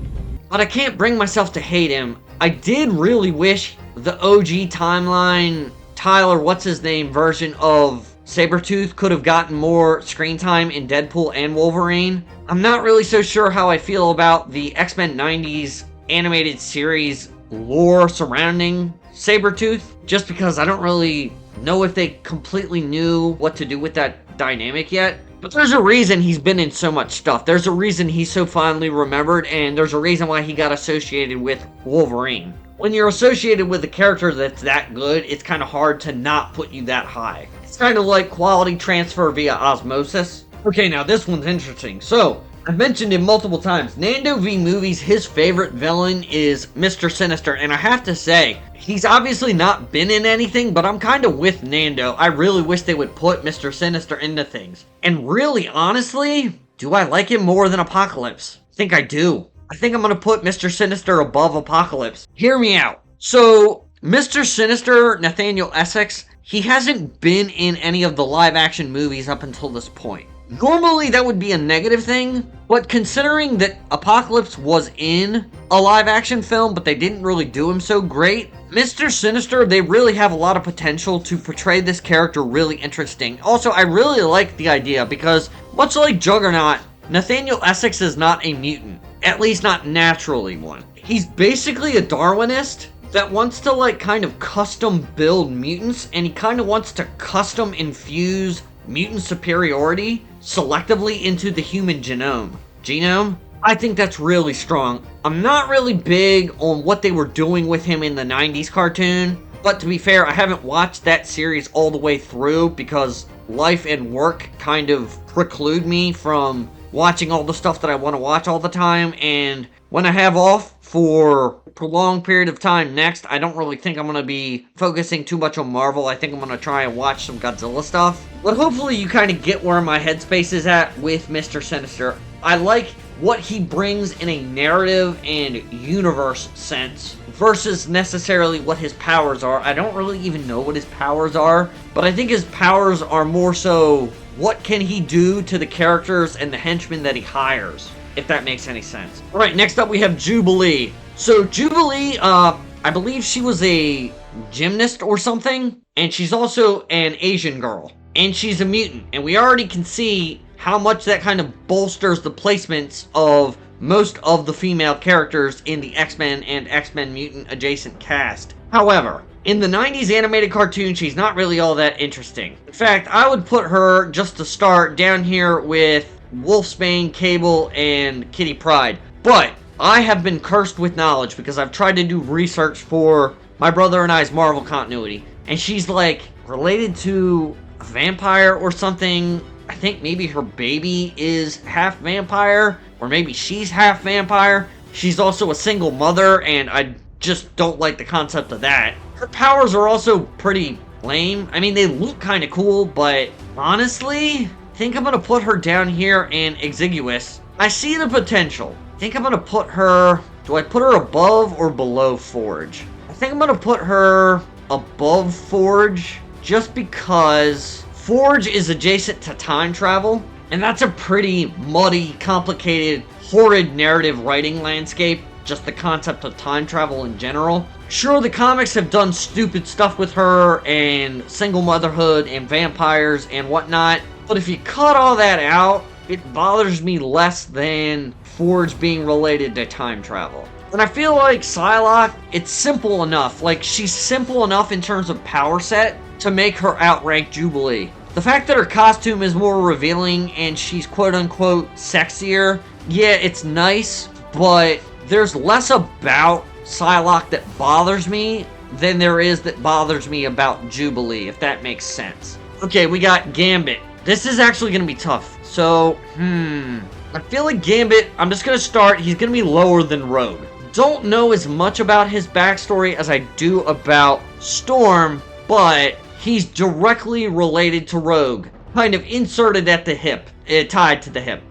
But I can't bring myself to hate him. I did really wish the OG timeline, Tyler what's-his-name version of Sabertooth could have gotten more screen time in Deadpool and Wolverine. I'm not really so sure how I feel about the X-Men 90s animated series lore surrounding Sabertooth, just because I don't really know if they completely knew what to do with that dynamic yet. But there's a reason he's been in so much stuff. There's a reason he's so fondly remembered, and there's a reason why he got associated with Wolverine. When you're associated with a character that's that good, it's kind of hard to not put you that high. It's kind of like quality transfer via osmosis. Okay, now this one's interesting. So, I've mentioned him multiple times. Nando V Movies, his favorite villain is Mr. Sinister, and I have to say, he's obviously not been in anything, but I'm kind of with Nando. I really wish they would put Mr. Sinister into things. And really, honestly, do I like him more than Apocalypse? I think I do. I think I'm going to put Mr. Sinister above Apocalypse. Hear me out. So, Mr. Sinister, Nathaniel Essex, he hasn't been in any of the live-action movies up until this point. Normally, that would be a negative thing, but considering that Apocalypse was in a live-action film, but they didn't really do him so great, Mr. Sinister, they really have a lot of potential to portray this character really interesting. Also, I really like the idea because, much like Juggernaut, Nathaniel Essex is not a mutant. At least not naturally one. He's basically a Darwinist that wants to, like, kind of custom build mutants, and he kind of wants to custom infuse mutant superiority selectively into the human genome. I think that's really strong. I'm not really big on what they were doing with him in the 90s cartoon, but to be fair, I haven't watched that series all the way through because life and work kind of preclude me from watching all the stuff that I want to watch all the time, and when I have off for prolonged period of time next. I don't really think I'm going to be focusing too much on Marvel. I think I'm going to try and watch some Godzilla stuff. But hopefully you kind of get where my headspace is at with Mr. Sinister. I like what he brings in a narrative and universe sense versus necessarily what his powers are. I don't really even know what his powers are, but I think his powers are more so what can he do to the characters and the henchmen that he hires, if that makes any sense. Alright, next up we have Jubilee. So Jubilee, I believe she was a gymnast or something, and she's also an Asian girl, and she's a mutant, and we already can see how much that kind of bolsters the placements of most of the female characters in the X-Men and X-Men mutant adjacent cast. However, in the 90s animated cartoon, she's not really all that interesting. In fact, I would put her, just to start, down here with Wolfsbane, Cable, and Kitty Pryde. But I have been cursed with knowledge because I've tried to do research for my brother and I's Marvel continuity, and she's like related to a vampire or something. I think maybe her baby is half vampire, or maybe she's half vampire. She's also a single mother, and I just don't like the concept of that. Her powers are also pretty lame. I mean, they look kind of cool, but honestly, I think I'm going to put her down here in Exiguous. I see the potential. I think I'm going to put her... Do I put her above or below Forge? I think I'm going to put her above Forge just because Forge is adjacent to time travel, and that's a pretty muddy, complicated, horrid narrative writing landscape, just the concept of time travel in general. Sure, the comics have done stupid stuff with her, and single motherhood, and vampires, and whatnot, but if you cut all that out, it bothers me less than Forge being related to time travel. And I feel like Psylocke, it's simple enough. Like, she's simple enough in terms of power set to make her outrank Jubilee. The fact that her costume is more revealing and she's quote-unquote sexier, yeah, it's nice, but there's less about Psylocke that bothers me than there is that bothers me about Jubilee, if that makes sense. Okay, we got Gambit. This is actually going to be tough. So, I feel like Gambit, I'm just going to start, he's going to be lower than Rogue. Don't know as much about his backstory as I do about Storm, but he's directly related to Rogue. Kind of inserted at the hip. Tied to the hip.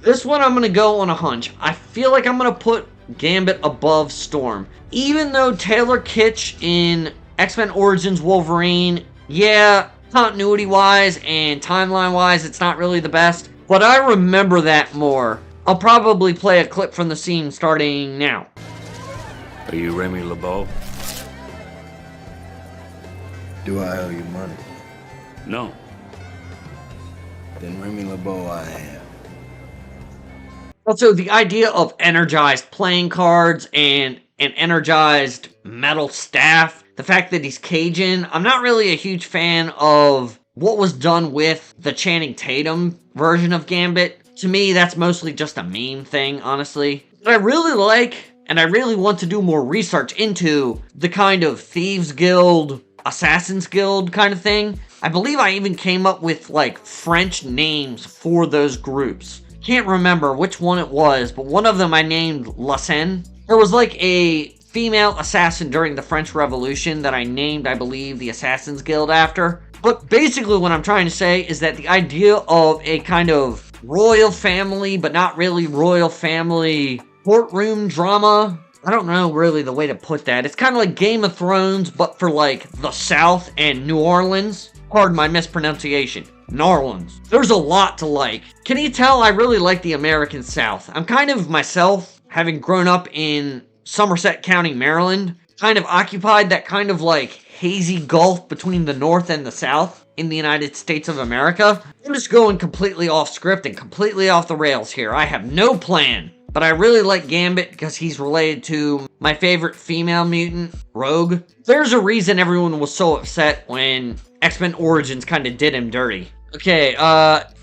This one I'm going to go on a hunch. I feel like I'm going to put Gambit above Storm. Even though Taylor Kitsch in X-Men Origins Wolverine, yeah, continuity-wise and timeline-wise, it's not really the best. But I remember that more. I'll probably play a clip from the scene starting now. Are you Remy LeBeau? Do I owe you money? No. Then Remy LeBeau I am. Also, the idea of energized playing cards and an energized metal staff, the fact that he's Cajun, I'm not really a huge fan of what was done with the Channing Tatum version of Gambit. To me, that's mostly just a meme thing, honestly. But I really like, and I really want to do more research into the kind of Thieves Guild, Assassin's Guild kind of thing. I believe I even came up with, like, French names for those groups. Can't remember which one it was, but one of them I named La Seine. There was, like, a female assassin during the French Revolution that I named, I believe, the Assassin's Guild after. But basically what I'm trying to say is that the idea of a kind of royal family, but not really royal family courtroom drama, I don't know really the way to put that. It's kind of like Game of Thrones, but for like the South and New Orleans. Pardon my mispronunciation. New Orleans. There's a lot to like. Can you tell I really like the American South? I'm kind of myself, having grown up in Somerset County, Maryland, kind of occupied that kind of like hazy gulf between the North and the South in the United States of America. I'm just going completely off script and completely off the rails here. I have no plan. But I really like Gambit because he's related to my favorite female mutant, Rogue. There's a reason everyone was so upset when X-Men Origins kind of did him dirty. Okay,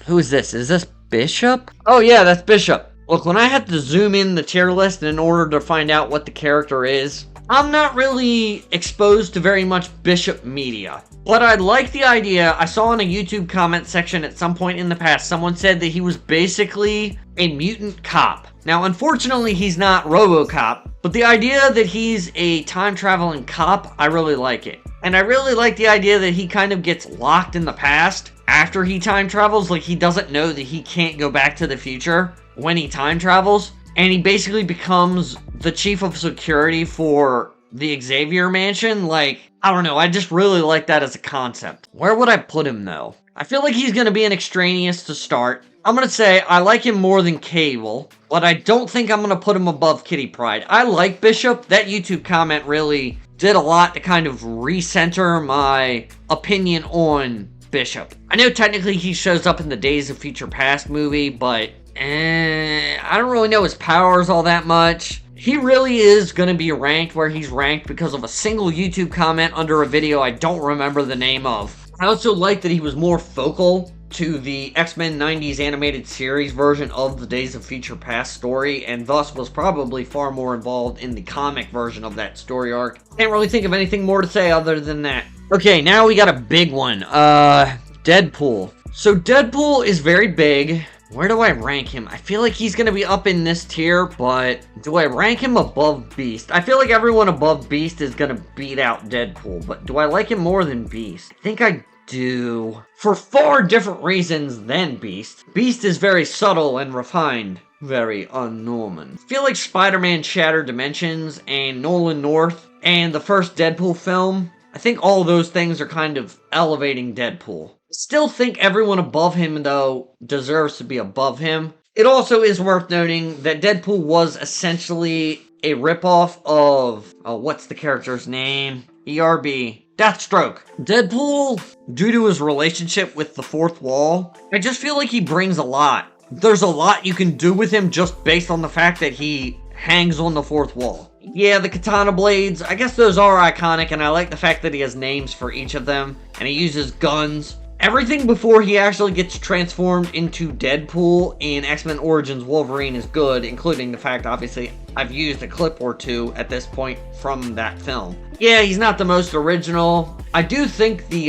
who is this? Is this Bishop? Oh yeah, that's Bishop. Look, when I had to zoom in the tier list in order to find out what the character is, I'm not really exposed to very much Bishop media. But I like the idea. I saw in a YouTube comment section at some point in the past, someone said that he was basically a mutant cop. Now, unfortunately, he's not RoboCop, but the idea that he's a time-traveling cop, I really like it. And I really like the idea that he kind of gets locked in the past after he time travels. Like, he doesn't know that he can't go back to the future when he time travels. And he basically becomes the chief of security for the Xavier Mansion. Like, I don't know, I just really like that as a concept. Where would I put him, though? I feel like he's going to be an extraneous to start. I'm going to say I like him more than Cable, but I don't think I'm going to put him above Kitty Pryde. I like Bishop. That YouTube comment really did a lot to kind of recenter my opinion on Bishop. I know technically he shows up in the Days of Future Past movie, but I don't really know his powers all that much. He really is going to be ranked where he's ranked because of a single YouTube comment under a video I don't remember the name of. I also like that he was more focal to the X-Men 90s animated series version of the Days of Future Past story, and thus was probably far more involved in the comic version of that story arc. Can't really think of anything more to say other than that. Okay, now we got a big one. Deadpool. So Deadpool is very big. Where do I rank him? I feel like he's going to be up in this tier, but do I rank him above Beast? I feel like everyone above Beast is going to beat out Deadpool, but do I like him more than Beast? I think I do. For far different reasons than Beast. Beast is very subtle and refined. Very un-Norman. I feel like Spider-Man Shattered Dimensions and Nolan North and the first Deadpool film, I think all those things are kind of elevating Deadpool. Still think everyone above him, though, deserves to be above him. It also is worth noting that Deadpool was essentially a ripoff of, what's the character's name? ERB. Deathstroke. Deadpool, due to his relationship with the fourth wall, I just feel like he brings a lot. There's a lot you can do with him just based on the fact that he hangs on the fourth wall. Yeah, the katana blades, I guess those are iconic, and I like the fact that he has names for each of them, and he uses guns. Everything before he actually gets transformed into Deadpool in X-Men Origins Wolverine is good, including the fact, obviously, I've used a clip or two at this point from that film. Yeah, he's not the most original. I do think the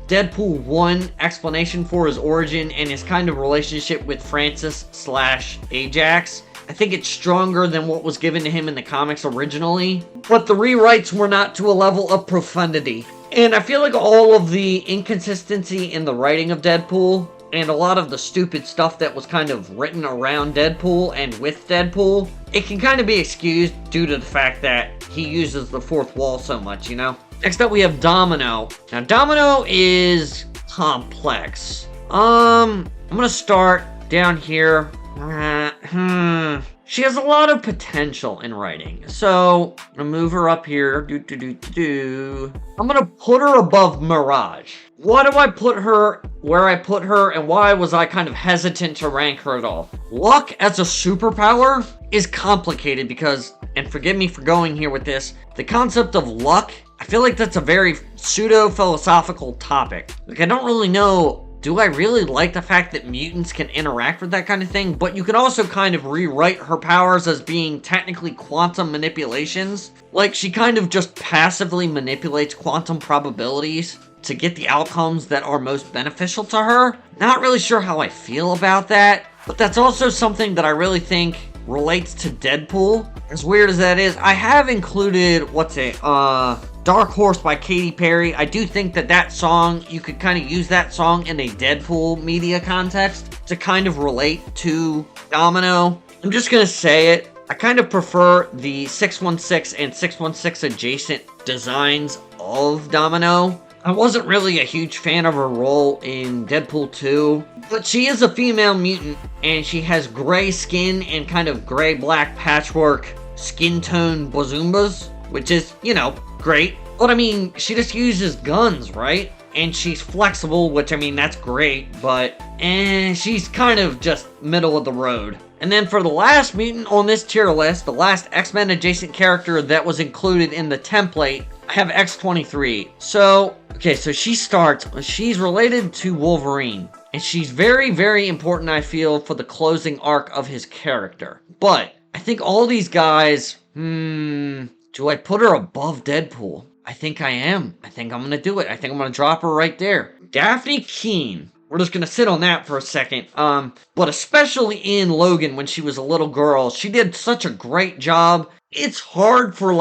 Deadpool 1 explanation for his origin and his kind of relationship with Francis/Ajax, I think it's stronger than what was given to him in the comics originally, but the rewrites were not to a level of profundity. And I feel like all of the inconsistency in the writing of Deadpool and a lot of the stupid stuff that was kind of written around Deadpool and with Deadpool, it can kind of be excused due to the fact that he uses the fourth wall so much, you know? Next up we have Domino. Now Domino is complex. I'm gonna start down here. She has a lot of potential in writing. So, I'm gonna move her up here. I'm gonna put her above Mirage. Why do I put her where I put her, and why was I kind of hesitant to rank her at all? Luck as a superpower is complicated because, and forgive me for going here with this, the concept of luck, I feel like that's a very pseudo-philosophical topic. Like, I don't really know, do I really like the fact that mutants can interact with that kind of thing? But you can also kind of rewrite her powers as being technically quantum manipulations. Like, she kind of just passively manipulates quantum probabilities to get the outcomes that are most beneficial to her. Not really sure how I feel about that, but that's also something that I really think relates to Deadpool. As weird as that is, I have included, Dark Horse by Katy Perry. I do think that that song, you could kind of use that song in a Deadpool media context to kind of relate to Domino. I'm just gonna say it. I kind of prefer the 616 and 616 adjacent designs of Domino. I wasn't really a huge fan of her role in Deadpool 2, but she is a female mutant, and she has gray skin and kind of gray-black patchwork skin tone bazoombas, which is, you know, great. But I mean, she just uses guns, right? And she's flexible, which I mean, that's great, but she's kind of just middle of the road. And then for the last mutant on this tier list, the last X-Men adjacent character that was included in the template, I have X-23. So, okay, so she's related to Wolverine. And she's very, very important, I feel, for the closing arc of his character. But I think all these guys, do I put her above Deadpool? I think I am. I think I'm gonna do it. I think I'm gonna drop her right there. Daphne Keene. We're just gonna sit on that for a second. But especially in Logan when she was a little girl, she did such a great job. It's hard for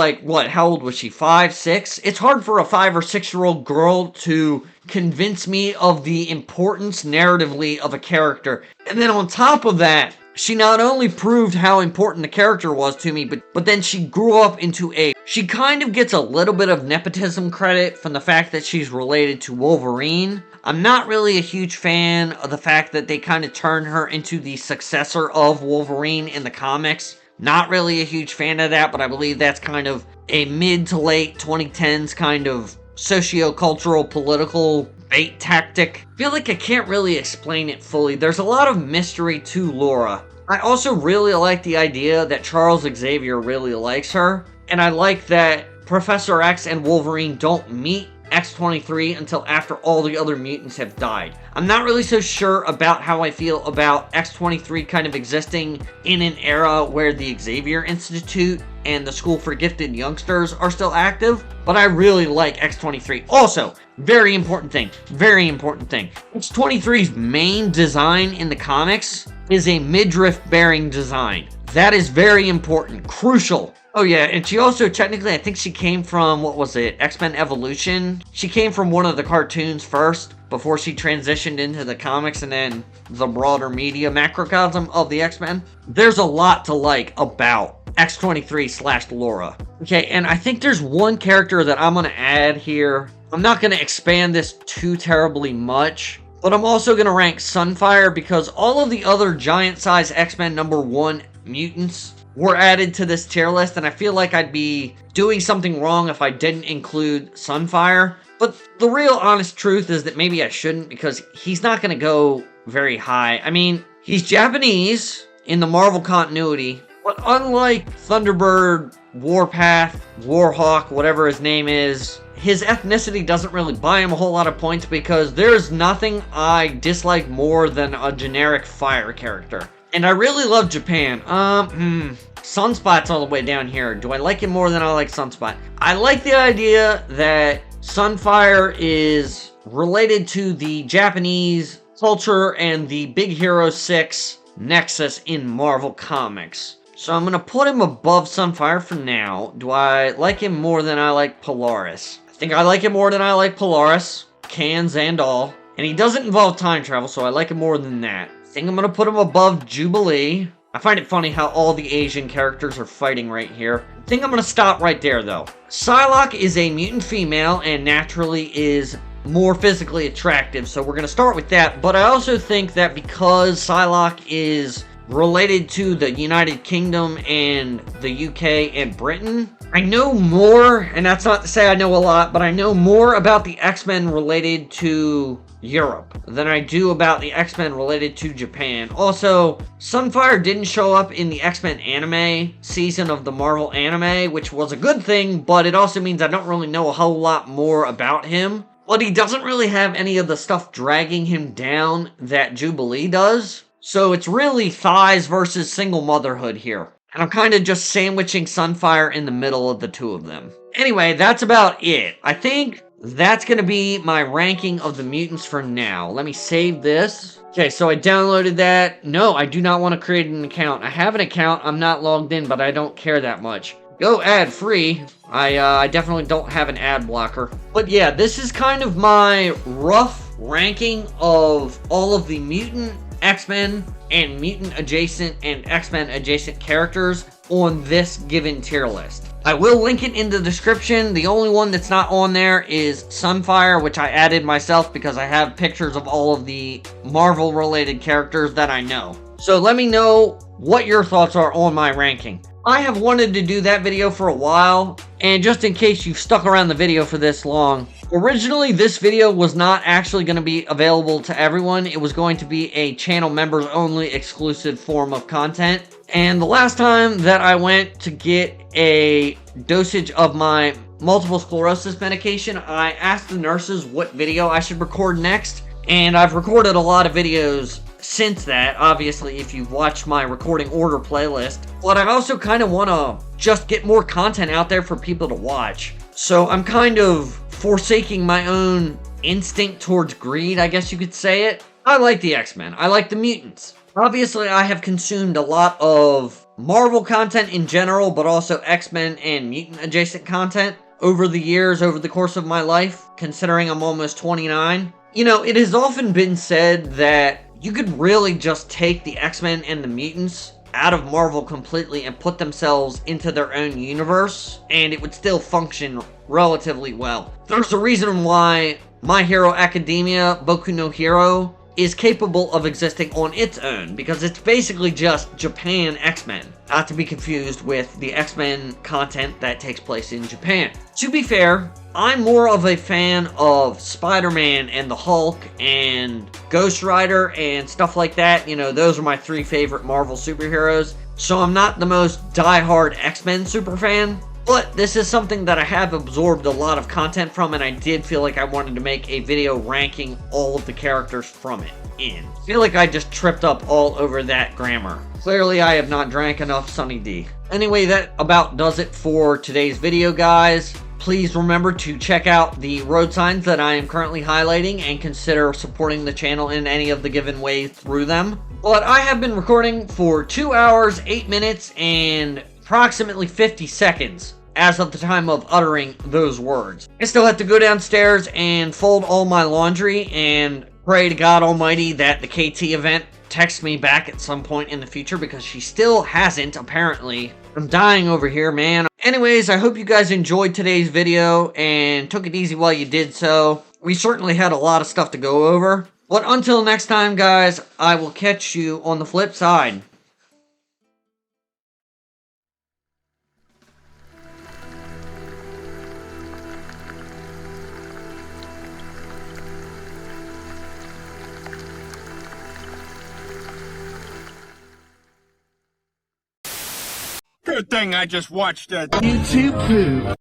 how old was she? 5, 6? It's hard for a 5 or 6-year-old girl to convince me of the importance narratively of a character. And then on top of that, she not only proved how important the character was to me, but then she grew up into she kind of gets a little bit of nepotism credit from the fact that she's related to Wolverine. I'm not really a huge fan of the fact that they kind of turn her into the successor of Wolverine in the comics. Not really a huge fan of that, but I believe that's kind of a mid to late 2010s kind of socio-cultural political bait tactic. I feel like I can't really explain it fully. There's a lot of mystery to Laura. I also really like the idea that Charles Xavier really likes her, and I like that Professor X and Wolverine don't meet X-23 until after all the other mutants have died. I'm not really so sure about how I feel about X-23 kind of existing in an era where the Xavier Institute and the School for Gifted Youngsters are still active, but I really like X-23. Also, very important thing. X-23's main design in the comics is a midriff-bearing design. That is very important, crucial. Oh yeah, and she also technically, I think she came from, what was it, X-Men Evolution? She came from one of the cartoons first, before she transitioned into the comics and then the broader media macrocosm of the X-Men. There's a lot to like about X-23/Laura. Okay, and I think there's one character that I'm going to add here. I'm not going to expand this too terribly much, but I'm also going to rank Sunfire because all of the other giant-size X-Men #1 mutants were added to this tier list, and I feel like I'd be doing something wrong if I didn't include Sunfire. But the real honest truth is that maybe I shouldn't, because he's not going to go very high. I mean, he's Japanese in the Marvel continuity, but unlike Thunderbird, Warpath, Warhawk, whatever his name is, his ethnicity doesn't really buy him a whole lot of points because there's nothing I dislike more than a generic fire character. And I really love Japan. Sunspot's all the way down here. Do I like him more than I like Sunspot? I like the idea that Sunfire is related to the Japanese culture and the Big Hero 6 nexus in Marvel Comics. So I'm going to put him above Sunfire for now. Do I like him more than I like Polaris? I think I like him more than I like Polaris. Cans and all. And he doesn't involve time travel, so I like him more than that. I think I'm going to put him above Jubilee. I find it funny how all the Asian characters are fighting right here. I think I'm going to stop right there, though. Psylocke is a mutant female and naturally is more physically attractive, so we're going to start with that. But I also think that because Psylocke is related to the United Kingdom and the UK and Britain, I know more, and that's not to say I know a lot, but I know more about the X-Men related to Europe than I do about the X-Men related to Japan. Also, Sunfire didn't show up in the X-Men anime season of the Marvel anime, which was a good thing, but it also means I don't really know a whole lot more about him. But he doesn't really have any of the stuff dragging him down that Jubilee does. So it's really thighs versus single motherhood here. And I'm kind of just sandwiching Sunfire in the middle of the two of them. Anyway, that's about it. I think that's going to be my ranking of the mutants for now. Let me save this. Okay, so I downloaded that. No, I do not want to create an account. I have an account. I'm not logged in, but I don't care that much. Go ad free. I definitely don't have an ad blocker. But yeah, this is kind of my rough ranking of all of the mutant, X-Men, and mutant adjacent and X-Men adjacent characters on this given tier list. I will link it in the description. The only one that's not on there is Sunfire, which I added myself because I have pictures of all of the Marvel related characters that I know. So let me know what your thoughts are on my ranking. I have wanted to do that video for a while, and just in case you've stuck around the video for this long, originally this video was not actually going to be available to everyone. It was going to be a channel members only exclusive form of content. And the last time that I went to get a dosage of my multiple sclerosis medication, I asked the nurses what video I should record next, and I've recorded a lot of videos since that, obviously, if you've watched my recording order playlist. But I also kind of want to just get more content out there for people to watch. So I'm kind of forsaking my own instinct towards greed, I guess you could say it. I like the X-Men. I like the mutants. Obviously, I have consumed a lot of Marvel content in general, but also X-Men and mutant adjacent content over the years, over the course of my life, considering I'm almost 29. You know, it has often been said that you could really just take the X-Men and the mutants out of Marvel completely and put themselves into their own universe, and it would still function relatively well. There's a reason why My Hero Academia, Boku no Hero, is capable of existing on its own, because it's basically just Japan X-Men, not to be confused with the X-Men content that takes place in Japan. To be fair, I'm more of a fan of Spider-Man and the Hulk and Ghost Rider and stuff like that. You know, those are my 3 favorite Marvel superheroes, so I'm not the most die-hard X-Men superfan. But this is something that I have absorbed a lot of content from, and I did feel like I wanted to make a video ranking all of the characters from it in. I feel like I just tripped up all over that grammar. Clearly, I have not drank enough Sunny D. Anyway, that about does it for today's video, guys. Please remember to check out the road signs that I am currently highlighting and consider supporting the channel in any of the given ways through them. But I have been recording for 2 hours, 8 minutes, and approximately 50 seconds as of the time of uttering those words. I still have to go downstairs and fold all my laundry and pray to God Almighty that the KT event texts me back at some point in the future, because she still hasn't, apparently. I'm dying over here, man. Anyways, I hope you guys enjoyed today's video and took it easy while you did so. We certainly had a lot of stuff to go over. But until next time, guys, I will catch you on the flip side. Good thing I just watched that YouTube poo.